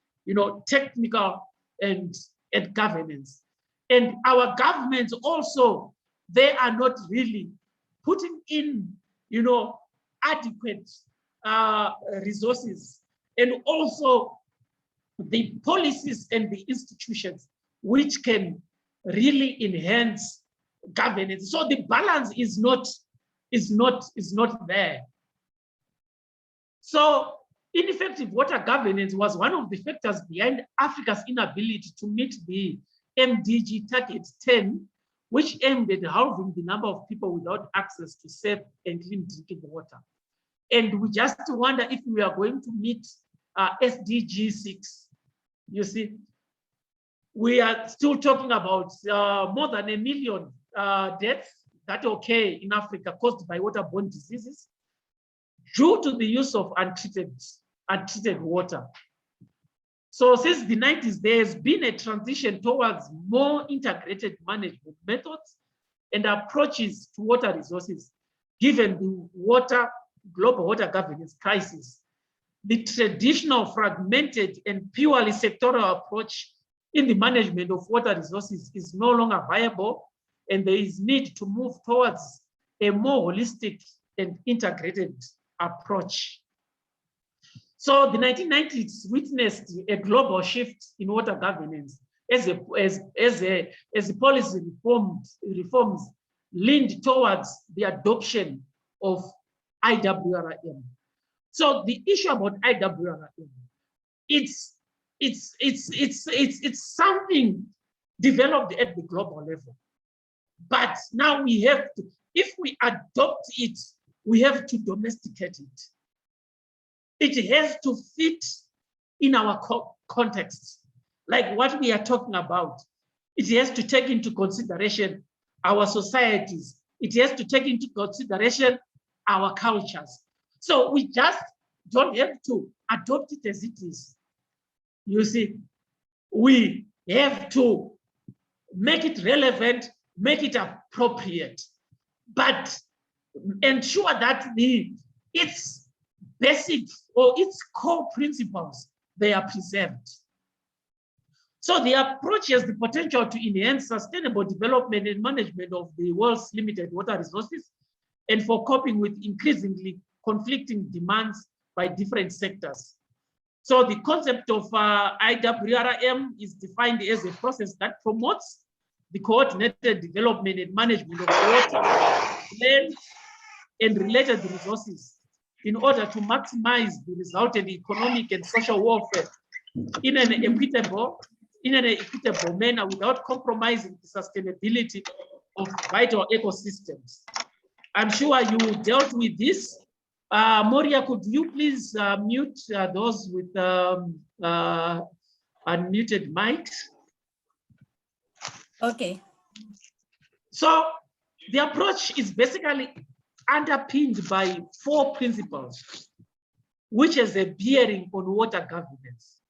technical and governance. And our governments also, they are not really putting in, adequate resources, and also the policies and the institutions which can really enhance governance. So the balance is not there. So ineffective water governance was one of the factors behind Africa's inability to meet the MDG target 10, which aimed at halving the number of people without access to safe and clean drinking water. And we just wonder if we are going to meet SDG 6. You see, we are still talking about more than 1 million deaths that occur in Africa caused by waterborne diseases due to the use of untreated water. So since the 90s, there has been a transition towards more integrated management methods and approaches to water resources, given the global water governance crisis. The traditional fragmented and purely sectoral approach in the management of water resources is no longer viable, and there is need to move towards a more holistic and integrated approach. So the 1990s witnessed a global shift in water governance as the policy reforms leaned towards the adoption of IWRM. So the issue about IWRM, it's something developed at the global level. But now we have to, if we adopt it, we have to domesticate it. It has to fit in our context, like what we are talking about. It has to take into consideration our societies. It has to take into consideration our cultures. So we just don't have to adopt it as it is. You see, we have to make it relevant, make it appropriate, but ensure that its basic or its core principles, they are preserved. So the approach has the potential to enhance sustainable development and management of the world's limited water resources, and for coping with increasingly conflicting demands by different sectors. So the concept of IWRM is defined as a process that promotes the coordinated development and management of water, land, and related resources in order to maximize the resultant economic and social welfare in an equitable manner without compromising the sustainability of vital ecosystems. I'm sure you dealt with this. Moria, could you please mute those with unmuted mics? Okay. So the approach is basically underpinned by 4 principles, which has a bearing on water governance.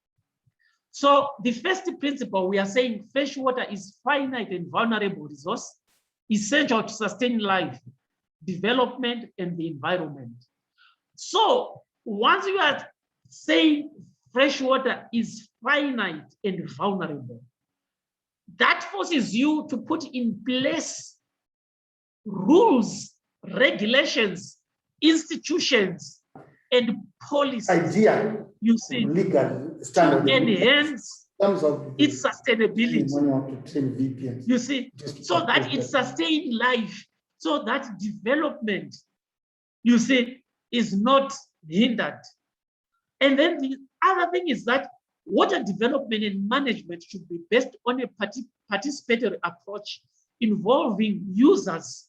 So the first principle, we are saying fresh water is finite and vulnerable resource, essential to sustain life development, and the environment. So once you are saying fresh water is finite and vulnerable, that forces you to put in place rules, regulations, institutions, and policies, you see, to enhance its sustainability. You see, so that it sustains life, so that development, you see, is not hindered. And then the other thing is that water development and management should be based on a participatory approach involving users,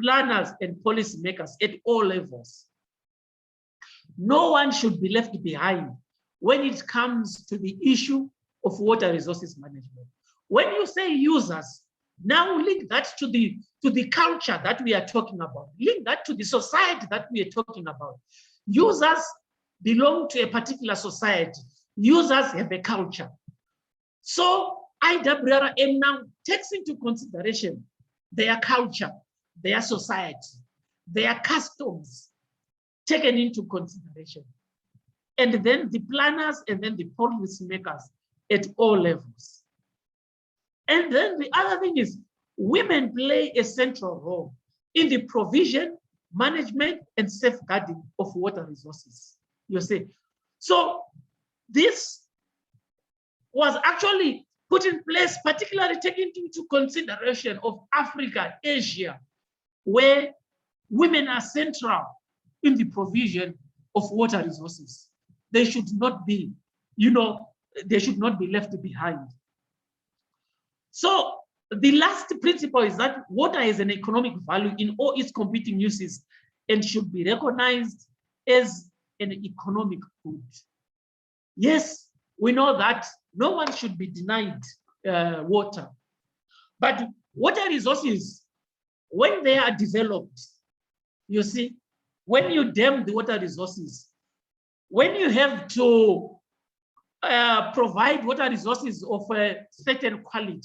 planners, and policymakers at all levels. No one should be left behind when it comes to the issue of water resources management. When you say users, now link that to the culture that we are talking about, link that to the society that we are talking about. Users belong to a particular society. Users have a culture. So IWRM now takes into consideration their culture, their society, their customs taken into consideration. And then the planners and then the policymakers at all levels. And then the other thing is women play a central role in the provision, management, and safeguarding of water resources, you see. So this was actually put in place, particularly taking into consideration of Africa, Asia, where women are central in the provision of water resources. They should not be, they should not be left behind. So the last principle is that water has an economic value in all its competing uses and should be recognized as an economic good. Yes, we know that no one should be denied water, but water resources, when they are developed, you see, when you dam the water resources, when you have to provide water resources of a certain quality,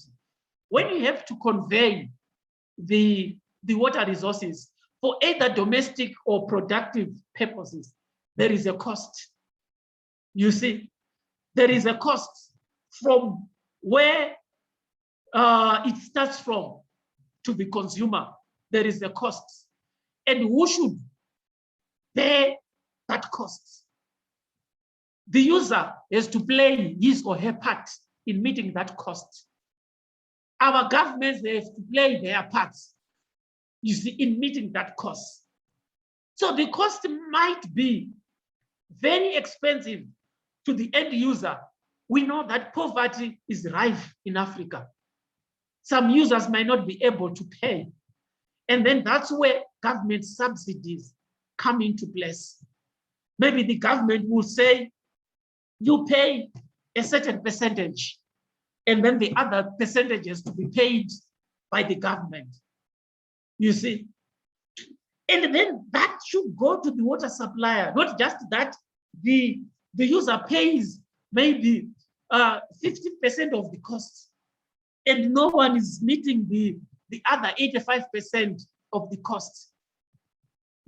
when you have to convey the water resources for either domestic or productive purposes, there is a cost. You see, there is a cost from where it starts from to the consumer. There is a cost. And who should bear that cost? The user has to play his or her part in meeting that cost. Our governments, they have to play their parts, you see, in meeting that cost. So the cost might be very expensive to the end user. We know that poverty is rife in Africa. Some users might not be able to pay. And then that's where government subsidies come into place. Maybe the government will say, you pay a certain percentage, and then the other percentages to be paid by the government, you see. And then that should go to the water supplier, not just that the user pays maybe 50% of the cost, and no one is meeting the other 85% of the cost.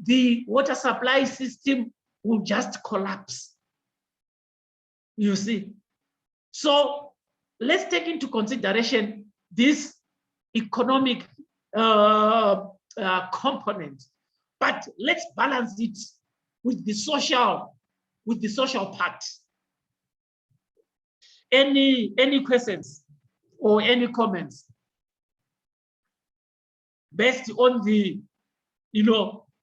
The water supply system will just collapse, you see. So let's take into consideration this economic component, but let's balance it with the social part. Any questions or any comments based on the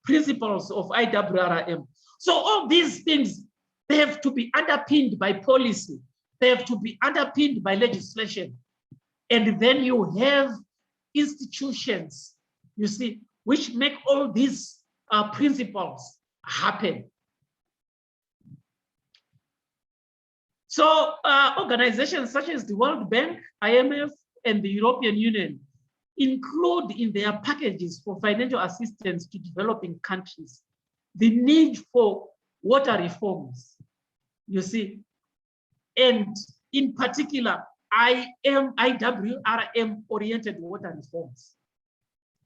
principles of IWRM? So all these things, they have to be underpinned by policy. They have to be underpinned by legislation. And then you have institutions, you see, which make all these principles happen. So organizations such as the World Bank, IMF, and the European Union include in their packages for financial assistance to developing countries the need for water reforms, you see, and in particular, IWRM-oriented water reforms.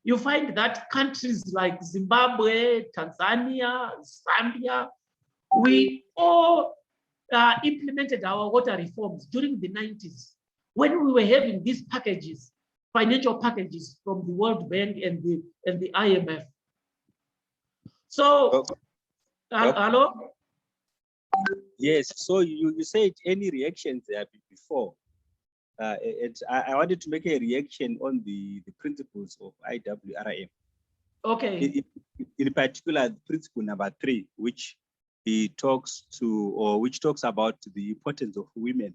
you find that countries like Zimbabwe, Tanzania, Zambia, we all implemented our water reforms during the 90s when we were having these packages, financial packages from the World Bank and the IMF. So, hello? Yes, so you said any reactions there before. I wanted to make a reaction on the principles of IWRIM. Okay. In particular, principle number 3, which talks about the importance of women.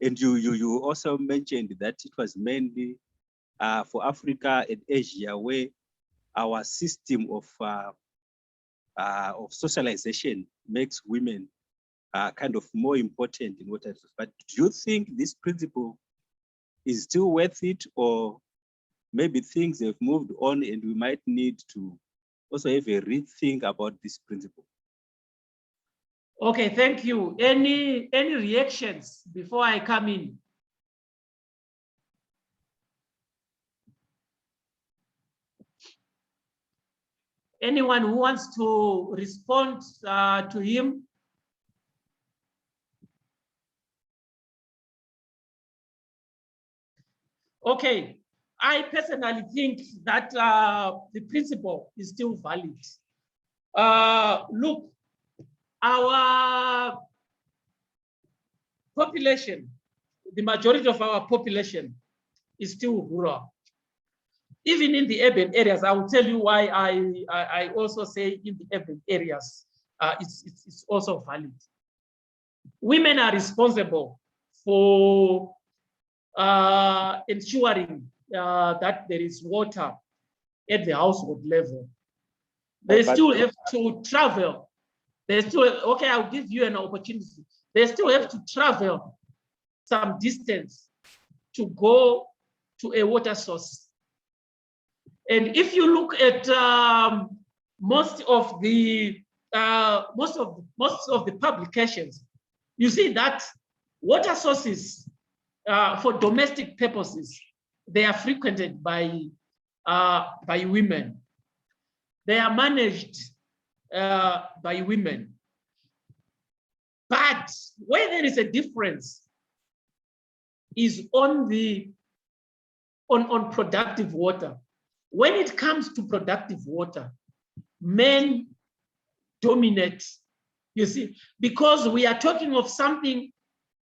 And you also mentioned that it was mainly for Africa and Asia, where our system of socialization makes women kind of more important in water. But do you think this principle is still worth it, or maybe things have moved on and we might need to also have a rethink about this principle? Okay, thank you. Any reactions before I come in? Anyone who wants to respond to him? Okay, I personally think that the principle is still valid. Look, our population, the majority of our population is still rural. Even in the urban areas, I will tell you why I also say in the urban areas, it's also valid. Women are responsible for ensuring that there is water at the household level. They still have to travel. They still, okay, I'll give you an opportunity. They still have to travel some distance to go to a water source. And if you look at most of the publications, you see that water sources for domestic purposes, they are frequented by women. They are managed by women. But where there is a difference is on productive water. When it comes to productive water, men dominate, you see, because we are talking of something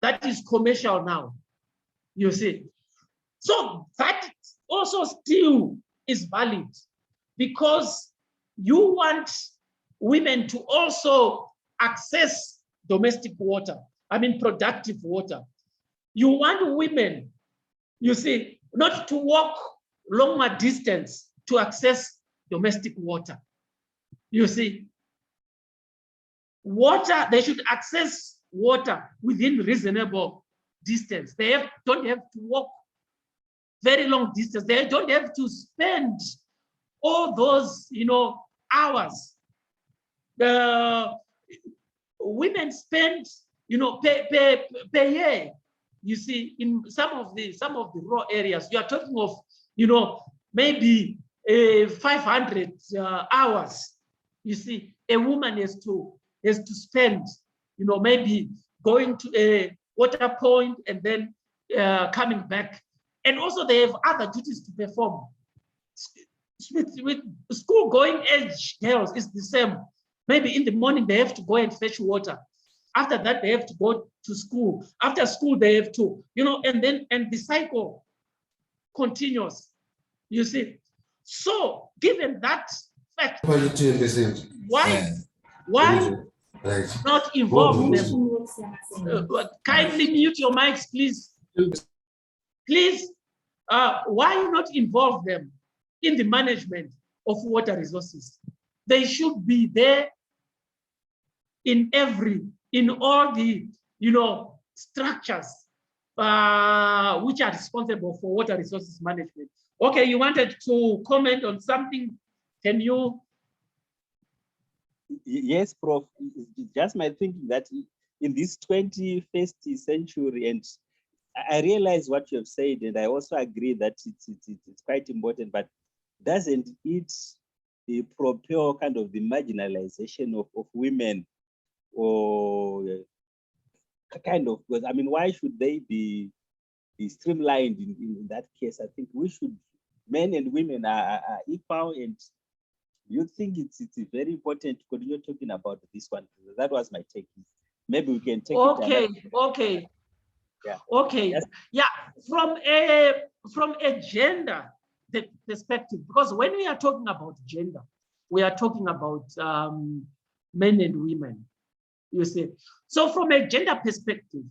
that is commercial now, you see. So that also still is valid, because you want women to also access domestic water, I mean productive water. You want women, you see, not to walk longer distance to access domestic water. You see, water, they should access water within reasonable distance. They don't have to walk very long distance. They don't have to spend all those, hours. Women spend, per year. You see, in some of the rural areas, you are talking of, maybe 500 hours. You see, a woman has to spend, maybe going to a water point and then coming back. And also they have other duties to perform. With school-going age girls, is the same. Maybe in the morning they have to go and fetch water. After that, they have to go to school. After school, they have to, and the cycle continues. You see. So, given that fact, why not involve them? Kindly mute your mics, please. Please, why not involve them in the management of water resources? They should be there in all the, structures which are responsible for water resources management. Okay, you wanted to comment on something. Can you? Yes, Prof. Just my thinking that in this 21st century, and I realize what you have said, and I also agree that it's quite important, but doesn't it propel kind of the marginalization of women, or kind of, because I mean, why should they be streamlined in that case? I think we should, men and women are equal, and you think it's very important to continue talking about this one. That was my take. Maybe we can take okay, it. Okay. Yeah. Okay. Yes. Yeah. From a gender perspective, because when we are talking about gender, we are talking about men and women. You see. So from a gender perspective,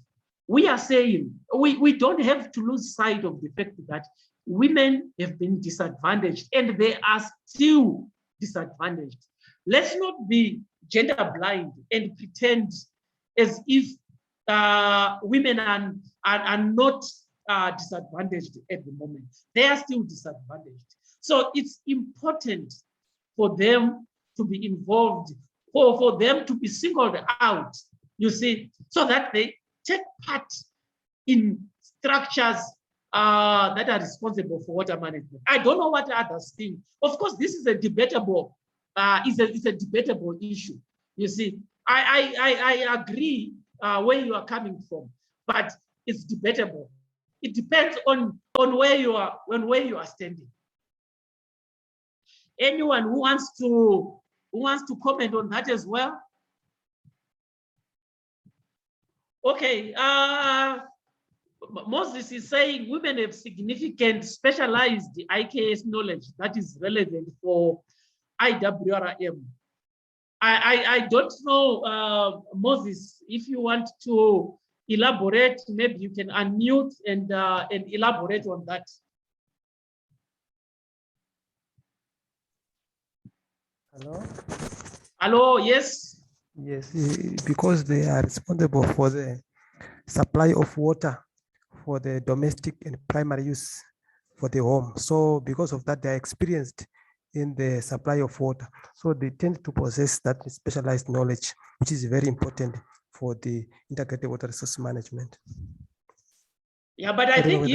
we are saying we don't have to lose sight of the fact that women have been disadvantaged and they are still disadvantaged. Let's not be gender blind and pretend as if women are not disadvantaged at the moment. They are still disadvantaged. So it's important for them to be involved, or for them to be singled out, you see, so that they take part in structures that are responsible for water management. I don't know what others think. Of course, this is a debatable, it's a debatable issue. You see, I agree where you are coming from, but it's debatable. It depends on where you are, standing. Anyone who wants to comment on that as well? Okay, Moses is saying women have significant specialized IKS knowledge that is relevant for IWRM. I don't know, Moses, if you want to elaborate, maybe you can unmute and elaborate on that. Hello? Hello, yes? Yes, because they are responsible for the supply of water for the domestic and primary use for the home. So because of that, they are experienced in the supply of water. So they tend to possess that specialized knowledge, which is very important for the integrated water resource management. Yeah, but I think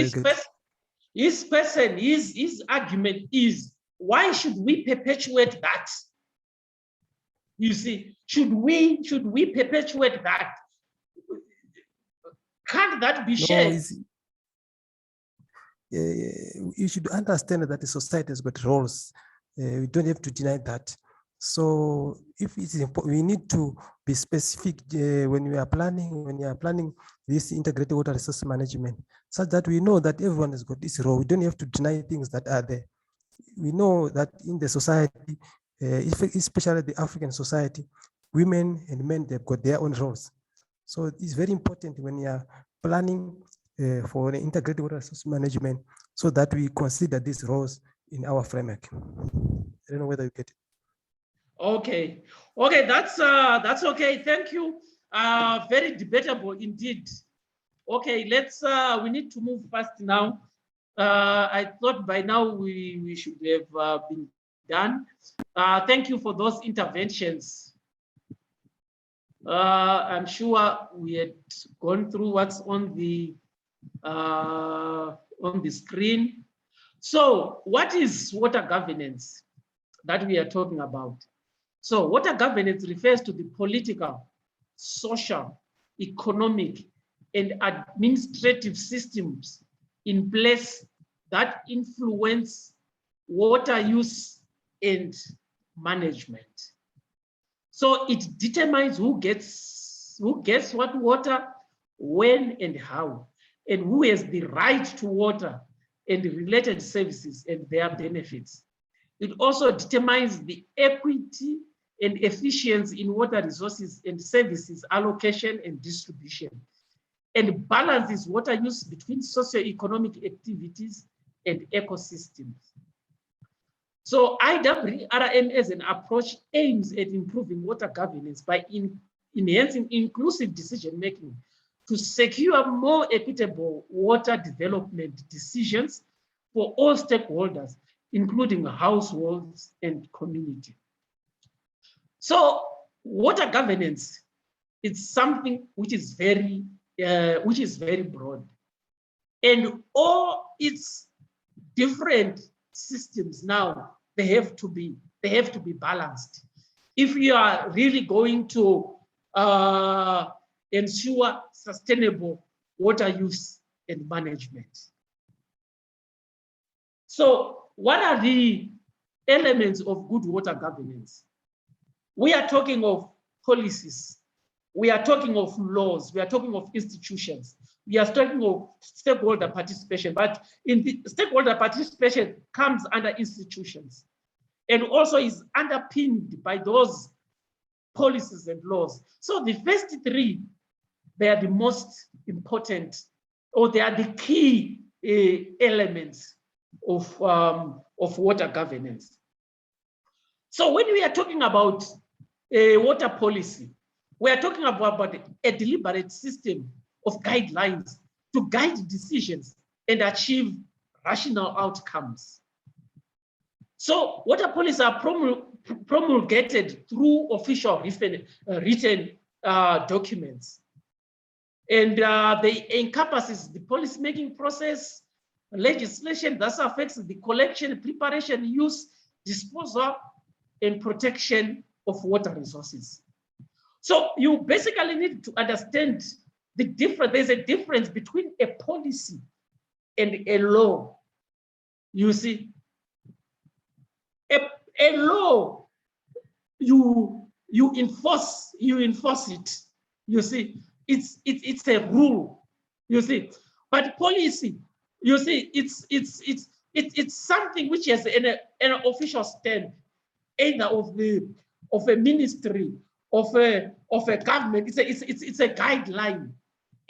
his argument is, why should we perpetuate that? You see, should we perpetuate that? Can't that be shared? You should understand that the society has got roles. We don't have to deny that. So if it's important, we need to be specific when you are planning this integrated water resource management, such that we know that everyone has got this role. We don't have to deny things that are there. We know that in the society, especially the African society, women and men, they've got their own roles. So it's very important when you are planning for the integrated water resource management, so that we consider these roles in our framework. I don't know whether you get it. Okay, that's okay. Thank you. Very debatable indeed. Okay, let's. We need to move fast now. I thought by now we should have been done. Thank you for those interventions. I'm sure we had gone through what's on the screen. So, what is water governance that we are talking about? So, water governance refers to the political, social, economic, and administrative systems in place that influence water use and management. So it determines who gets what water, when and how, and who has the right to water and related services and their benefits. It also determines the equity and efficiency in water resources and services allocation and distribution, and balances water use between socioeconomic activities and ecosystems. So IWRM as an approach aims at improving water governance by enhancing inclusive decision-making to secure more equitable water development decisions for all stakeholders, including households and community. So water governance is something which is very broad, and all its different systems now, they have to be balanced. If we are really going to ensure sustainable water use and management. So what are the elements of good water governance? We are talking of policies. We are talking of laws. We are talking of institutions. We are talking of stakeholder participation, but in the stakeholder participation comes under institutions and also is underpinned by those policies and laws. So the first three, they are the most important, or they are the key elements of water governance. So when we are talking about water policy, we are talking about a deliberate system of guidelines to guide decisions and achieve rational outcomes. So water policies are promulgated through official written documents. And they encompasses the policy-making process, legislation that affects the collection, preparation, use, disposal, and protection of water resources. So you basically need to understand the difference. There's a difference between a policy and a law. You see, a law, you enforce it. You see, it's a rule. You see, but policy, you see, it's something which has an official stand, either of a ministry, of a government. It's a guideline,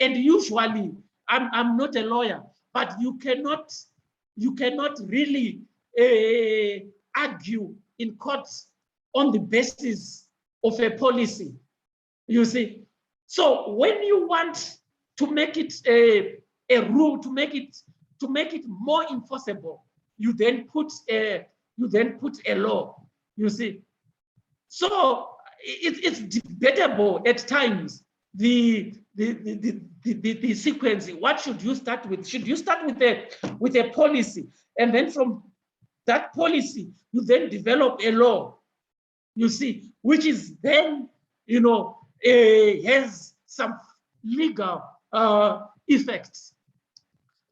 and usually I'm not a lawyer, but you cannot really argue in courts on the basis of a policy. You see, so when you want to make it a rule, to make it more enforceable, you then put a law. You see, so it's debatable at times the sequence. What should you start with? Should you start with a policy, and then from that policy you then develop a law? You see, which is then has some legal effects.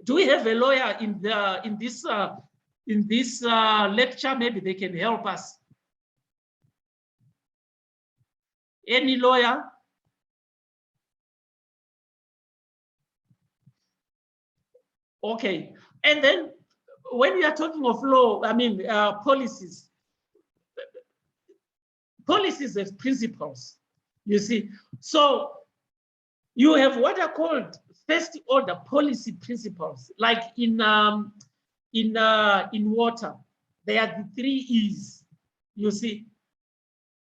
Do we have a lawyer in this lecture? Maybe they can help us. Any lawyer? Okay, and then when we are talking of law, I mean policies. Policies have principles, you see. So you have what are called first order policy principles, like in water, there are the 3 E's, you see,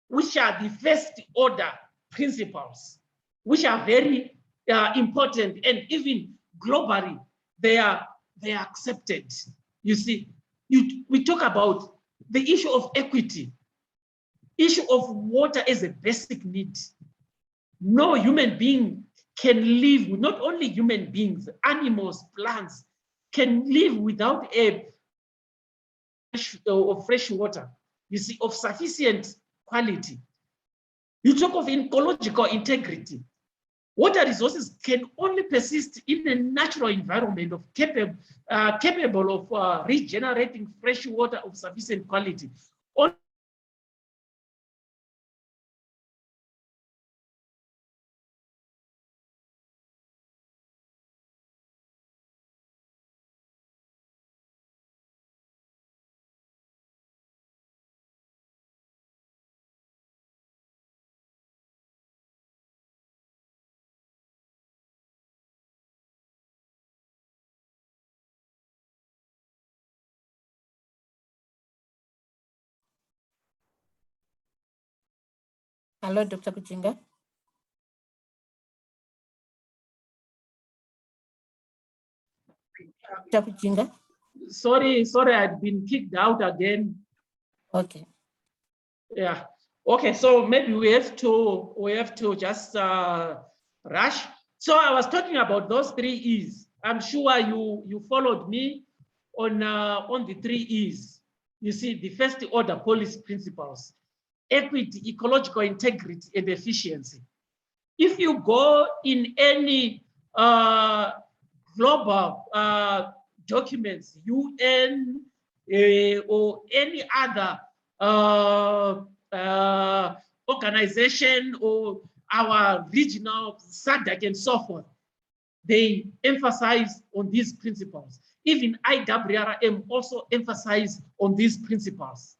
which are the first order principles, which are very important, and even globally they are accepted. You see, we talk about the issue of equity, issue of water as a basic need. No human being can live, not only human beings, animals, plants can live without fresh water, you see, of sufficient quality. You talk of ecological integrity. Water resources can only persist in a natural environment of capable of regenerating fresh water of sufficient quality. Hello, Dr. Kuchinga. Dr. Kuchinga. Sorry, I've been kicked out again. Okay. Yeah. Okay, so maybe we have to just rush. So I was talking about those 3 E's. I'm sure you followed me. on the 3 E's. You see, the first order policy principles: equity, ecological integrity, and efficiency. If you go in any global documents, UN or any other organization or our regional SADC and so forth, they emphasize on these principles. Even IWRM also emphasize on these principles.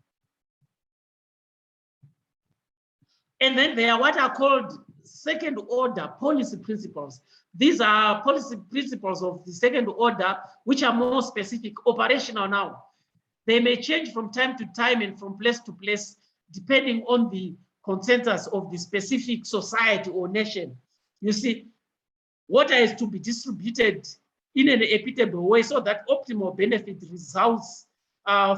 And then there are what are called second order policy principles. These are policy principles of the second order, which are more specific, operational now. They may change from time to time and from place to place, depending on the consensus of the specific society or nation. You see, water is to be distributed in an equitable way so that optimal benefit results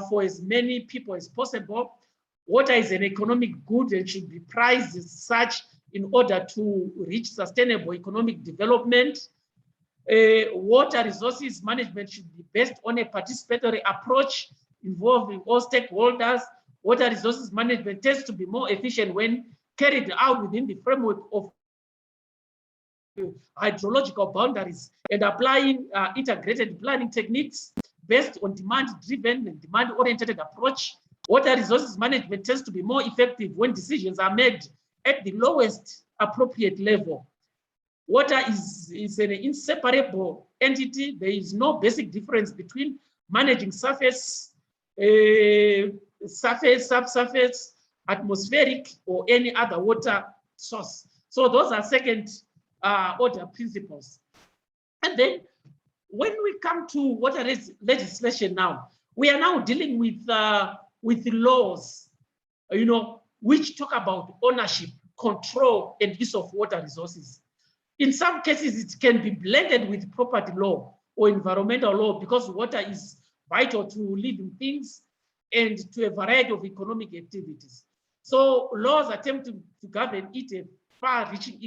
for as many people as possible. Water is an economic good and should be priced as such in order to reach sustainable economic development. Water resources management should be based on a participatory approach involving all stakeholders. Water resources management tends to be more efficient when carried out within the framework of hydrological boundaries and applying integrated planning techniques based on demand-driven and demand-oriented approach. Water resources management tends to be more effective when decisions are made at the lowest appropriate level. Water is an inseparable entity. There is no basic difference between managing surface, subsurface, atmospheric, or any other water source. So those are second order principles. And then when we come to water legislation now, we are now dealing with laws, which talk about ownership, control, and use of water resources. In some cases, it can be blended with property law or environmental law because water is vital to living things and to a variety of economic activities. So laws attempt to govern it have far-reaching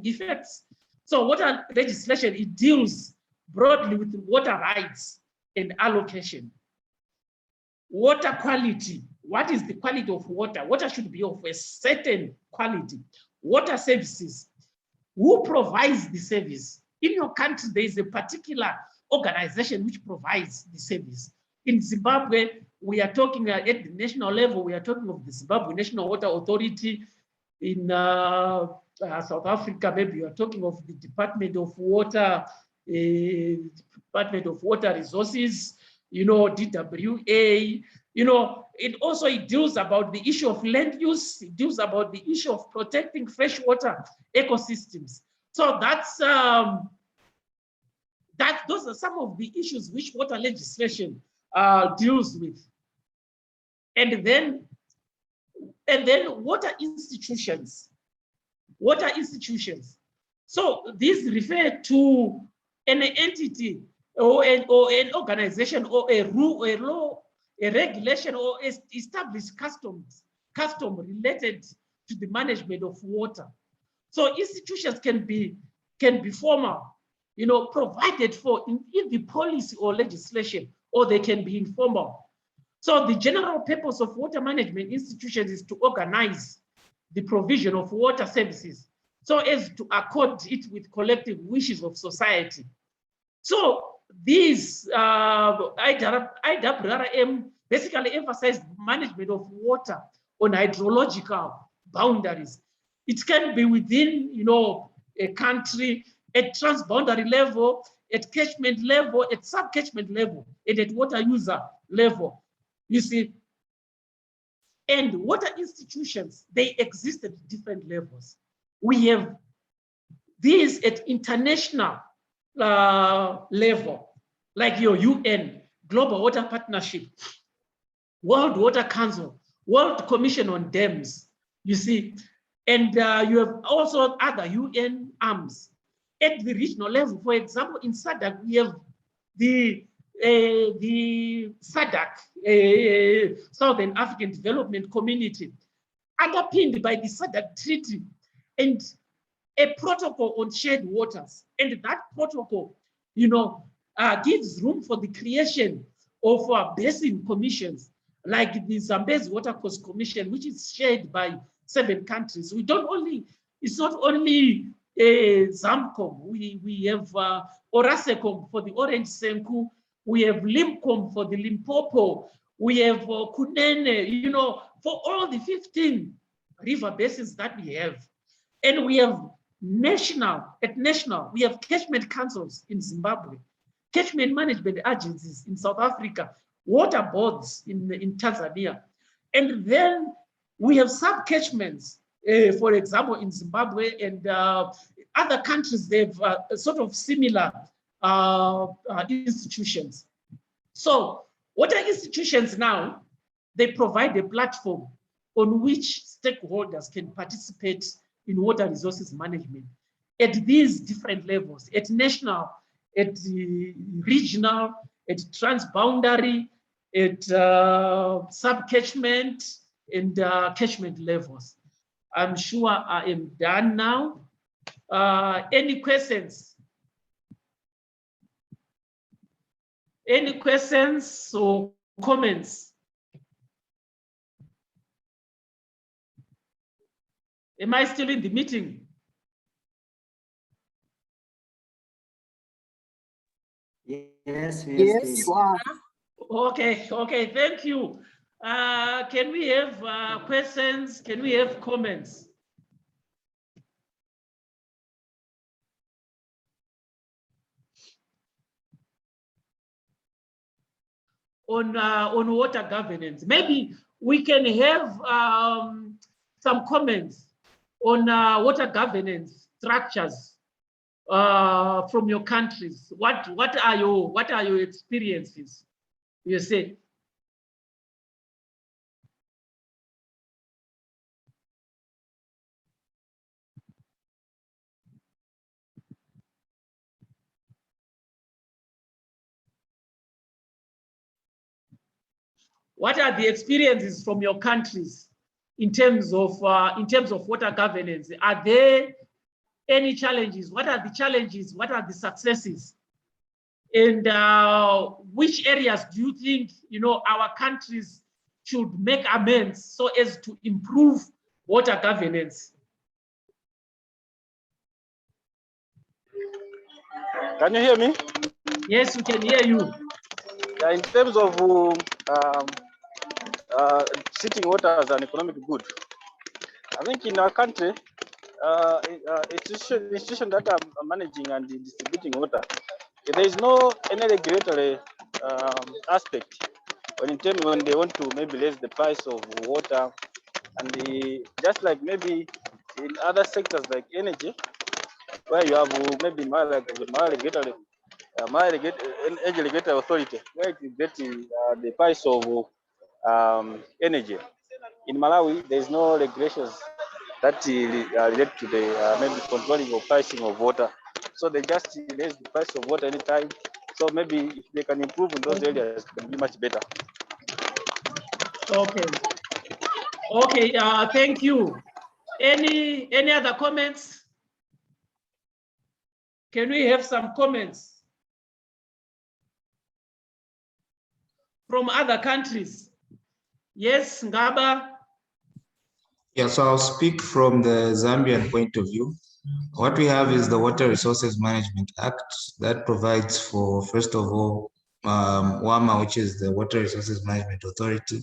effects. So water legislation, it deals broadly with water rights and allocation. Water quality. What is the quality of water? Water should be of a certain quality. Water services. Who provides the service? In your country, there is a particular organization which provides the service. In Zimbabwe, we are talking at the national level, we are talking of the Zimbabwe National Water Authority. In South Africa, maybe you are talking of the Department of Water, Department of Water Resources, DWA. It deals about the issue of land use. It deals about the issue of protecting freshwater ecosystems. So those are some of the issues which water legislation deals with. And then water institutions. Water institutions. So these refer to an entity or an organization or a rule, a law, a regulation, or established custom related to the management of water. So institutions can be formal, provided for in the policy or legislation, or they can be informal. So the general purpose of water management institutions is to organize the provision of water services so as to accord it with collective wishes of society. So these IWRM basically emphasize management of water on hydrological boundaries. It can be within, a country at transboundary level, at catchment level, at sub-catchment level, and at water user level. You see, and water institutions, they exist at different levels. We have these at international level, like your UN, Global Water Partnership, World Water Council, World Commission on Dams, you see, and you have also other UN arms. At the regional level, for example, in SADC, we have the SADC, Southern African Development Community, underpinned by the SADC Treaty and a protocol on shared waters. And that protocol, gives room for the creation of basin commissions, like the Zambezi Water Course Commission, which is shared by 7 countries. We don't only, it's not only Zamcom, we have Orasecom for the Orange Senku, we have Limcom for the Limpopo, we have Kunene, you know, for all the 15 river basins that we have. And we have national, we have catchment councils in Zimbabwe, catchment management agencies in South Africa, water boards in Tanzania. And then we have sub-catchments, for example, in Zimbabwe and other countries, they have sort of similar institutions. So water institutions now, they provide a platform on which stakeholders can participate in water resources management at these different levels, at national, at the regional, at transboundary, at sub-catchment and catchment levels. I'm sure I am done now. Any questions? Any questions or comments? Am I still in the meeting? Yes, Yes, you are. Okay, okay, thank you. Can we have questions? Can we have comments? On water governance? Maybe we can have some comments on water governance structures from your countries. What are your experiences? You say. What are the experiences from your countries in terms of water governance? Are there any challenges? What are the challenges? What are the successes? And which areas do you think, you know, our countries should make amends so as to improve water governance? Can you hear me? Yes, we can hear you. Yeah, in terms of treating water as an economic good, I think in our country, institution that are managing and distributing water, there is no any regulatory aspect when they want to maybe raise the price of water, and just like maybe in other sectors like energy, where you have maybe regulatory authority, where it is getting the price of energy. In Malawi, there is no regulations that relate to the maybe controlling or pricing of water. So they just raise the price of water anytime. So maybe if they can improve in those areas, it can be much better. Okay. Okay. Thank you. Any other comments? Can we have some comments from other countries? Yes, Ngaba. Yeah, so I'll speak from the Zambian point of view. What we have is the Water Resources Management Act that provides for, first of all, WAMA, which is the Water Resources Management Authority.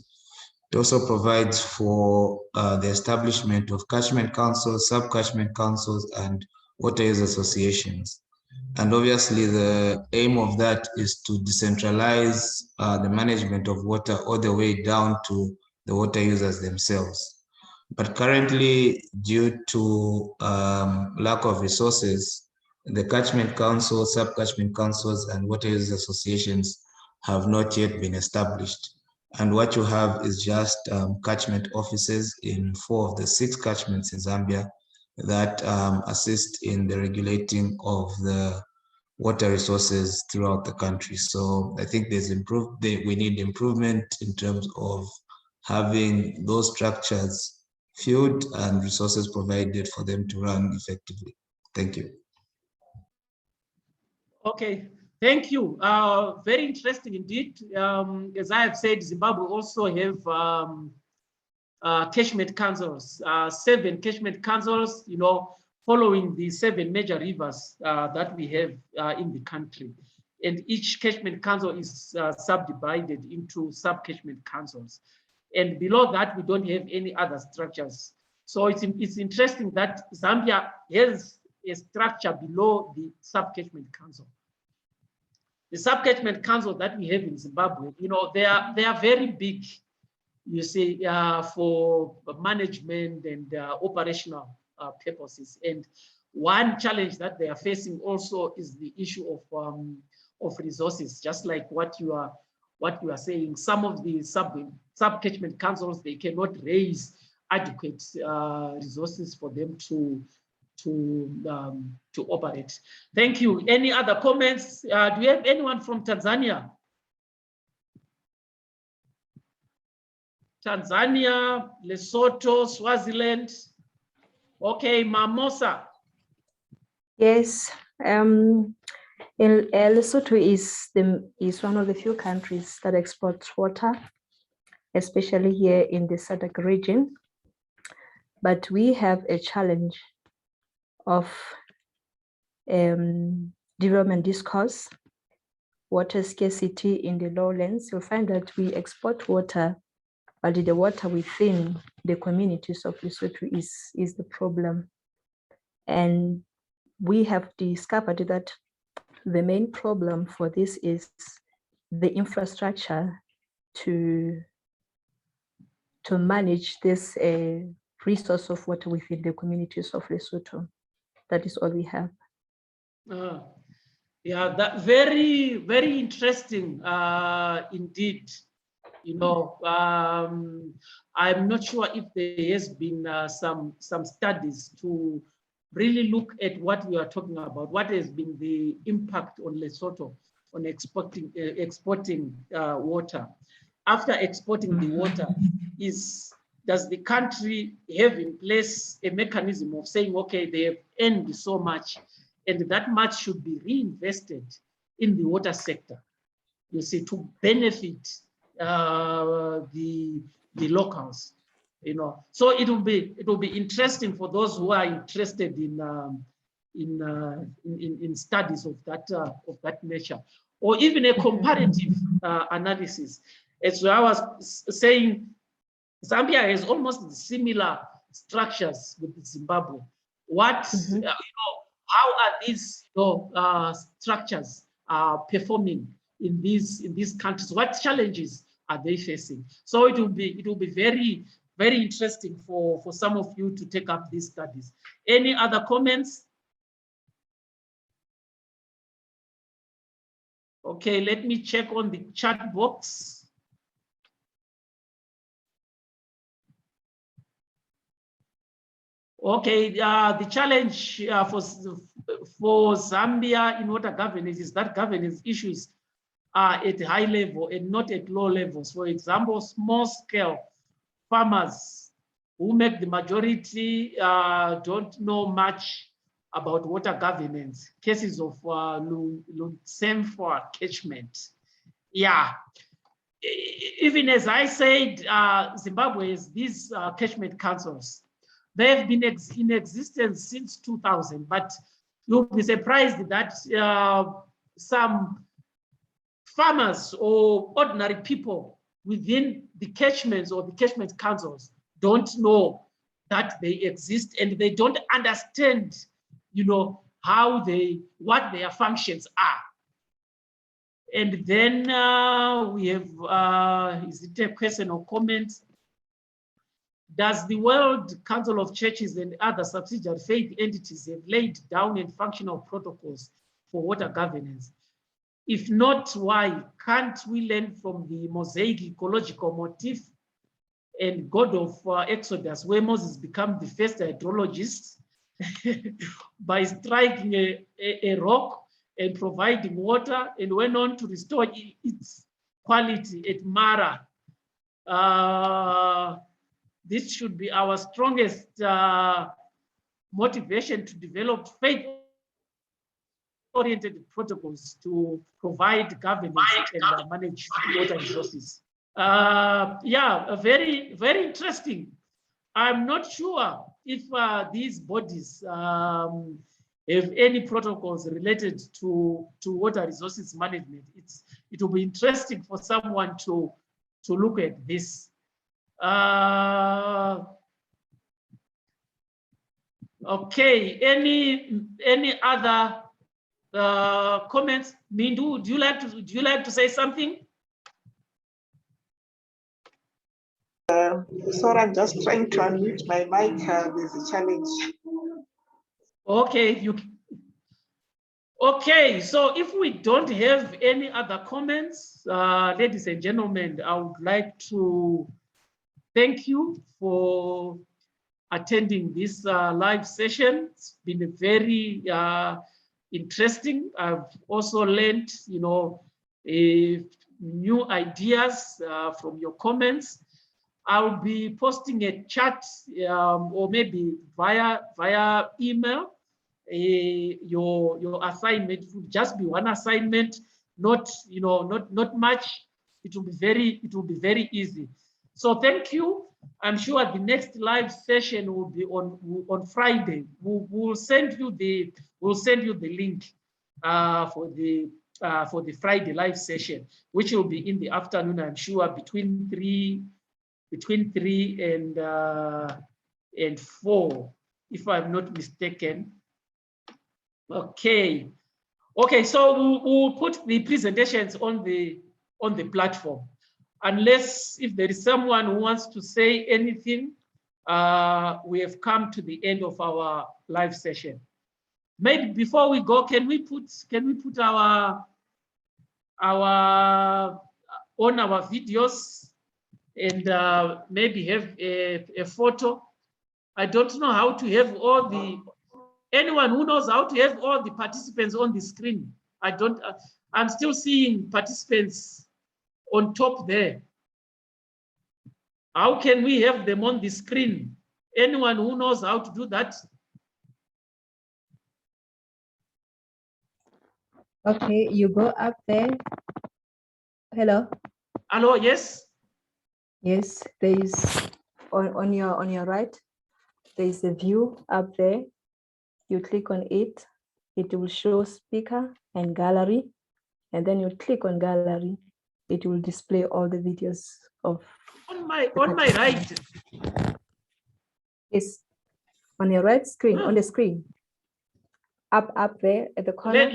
It also provides for the establishment of catchment councils, sub-catchment councils, and water use associations. And obviously the aim of that is to decentralize the management of water all the way down to the water users themselves. But currently, due to lack of resources, the catchment councils, sub-catchment councils, and water users associations have not yet been established. And what you have is just catchment offices in 4 of the 6 catchments in Zambia that assist in the regulating of the water resources throughout the country. So I think we need improvement in terms of having those structures filled and resources provided for them to run effectively. Thank you. Okay, Thank you. Very interesting indeed. As I have said, Zimbabwe also have catchment councils, 7 catchment councils, you know, following the 7 major rivers that we have in the country. And each catchment council is subdivided into sub-catchment councils. And below that, we don't have any other structures. So it's interesting that Zambia has a structure below the sub-catchment council. The sub-catchment council that we have in Zimbabwe, you know, they are very big, you see, for management and operational purposes. And one challenge that they are facing also is the issue of resources, just like what you are saying. Some of the sub-catchment councils, they cannot raise adequate resources for them to operate. Thank you. Any other comments? Do you have anyone from Tanzania? Tanzania, Lesotho, Swaziland. Okay, Mamosa. Yes, Lesotho is one of the few countries that exports water, especially here in the SADC region. But we have a challenge of development discourse, water scarcity in the lowlands. You'll find that we export water, but the water within the communities of Lesotho is the problem. And we have discovered that the main problem for this is the infrastructure to manage this resource of water within the communities of Lesotho. That is all we have. Yeah, that very, very interesting indeed. You know, I'm not sure if there has been some studies to really look at what we are talking about. What has been the impact on Lesotho on exporting water? After exporting the water, does the country have in place a mechanism of saying, okay, they have earned so much, and that much should be reinvested in the water sector, you see, to benefit the locals, you know? So it will be interesting for those who are interested in studies of that nature, or even a comparative analysis. As I was saying, Zambia has almost similar structures with Zimbabwe. What, you know, how are these structures performing in these countries? What challenges are they facing? So it will be very, very interesting for some of you to take up these studies. Any other comments? Okay, let me check on the chat box. Okay, the challenge for Zambia in water governance is that governance issues are at a high level and not at low levels. For example, small scale farmers who make the majority don't know much about water governance. Cases of Lusemford catchment. Yeah, even as I said, Zimbabwe has these catchment councils. They have been in existence since 2000, but you'll be surprised that some farmers or ordinary people within the catchments or the catchment councils don't know that they exist, and they don't understand, you know, what their functions are. And then we have, is it a question or comment? Does the World Council of Churches and other subsidiary faith entities have laid down and functional protocols for water governance? If not, why? Can't we learn from the Mosaic ecological motif and God of Exodus, where Moses became the first hydrologist by striking a rock and providing water, and went on to restore its quality at Mara? This should be our strongest motivation to develop faith oriented protocols to provide governance and manage water resources. Yeah, very, very interesting. I'm not sure if these bodies have any protocols related to water resources management. It will be interesting for someone to look at this. Okay, any other comments? Mindu, do you like to say something? Sorry, I'm just trying to unmute my mic. There's a challenge. Okay, okay. So if we don't have any other comments, ladies and gentlemen, I would like to thank you for attending this live session. It's been very interesting. I've also learned, new ideas from your comments. I'll be posting a chat or maybe via email. Your assignment will just be one assignment, not not much. It will be very easy. So thank you. I'm sure the next live session will be on Friday. We'll send you the link for the Friday live session, which will be in the afternoon. I'm sure between 3 and 4, if I'm not mistaken. Okay. So we'll put the presentations on the platform. Unless if there is someone who wants to say anything, we have come to the end of our live session. Maybe before we go, can we put our on our videos and maybe have a photo? I don't know how to have all the, anyone who knows how to have all the participants on the screen. I'm still seeing participants on top there. How can we have them on the screen? Anyone who knows how to do that? Okay, you go up there. Hello. Hello, yes. Yes, there is on your right, there is a view up there. You click on it, it will show speaker and gallery, and then you click on gallery, it will display all the videos of on my right. Yes, on your right screen, on the screen. Up there at the corner.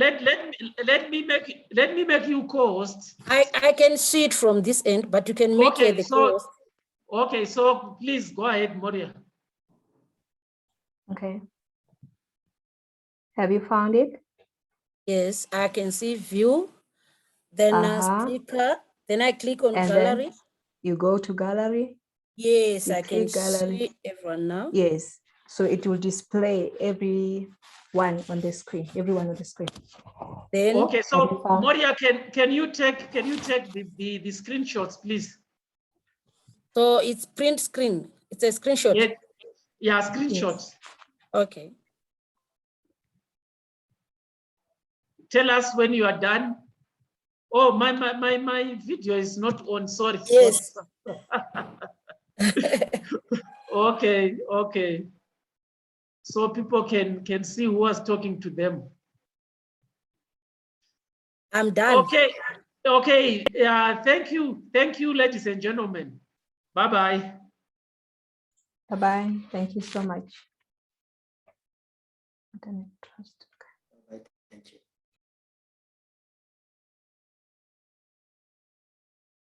Let me make you co-host. I can see it from this end, but you can make it the co-host. Okay, so please go ahead, Moria. Okay. Have you found it? Yes, I can see view, then speaker, then I click on gallery. Then you go to gallery. Yes, I can see everyone now. Yes, so it will display everyone on the screen, everyone on the screen. Then okay, so Moria, can you take the screenshots, please? So it's print screen. It's a screenshot. Yeah, screenshots. Yes. Okay. Tell us when you are done. Oh, my video is not on. Sorry. Yes. Okay. So people can see who was talking to them. I'm done. Okay. Thank you, ladies and gentlemen. Bye-bye. Bye-bye. Thank you so much. Thank you.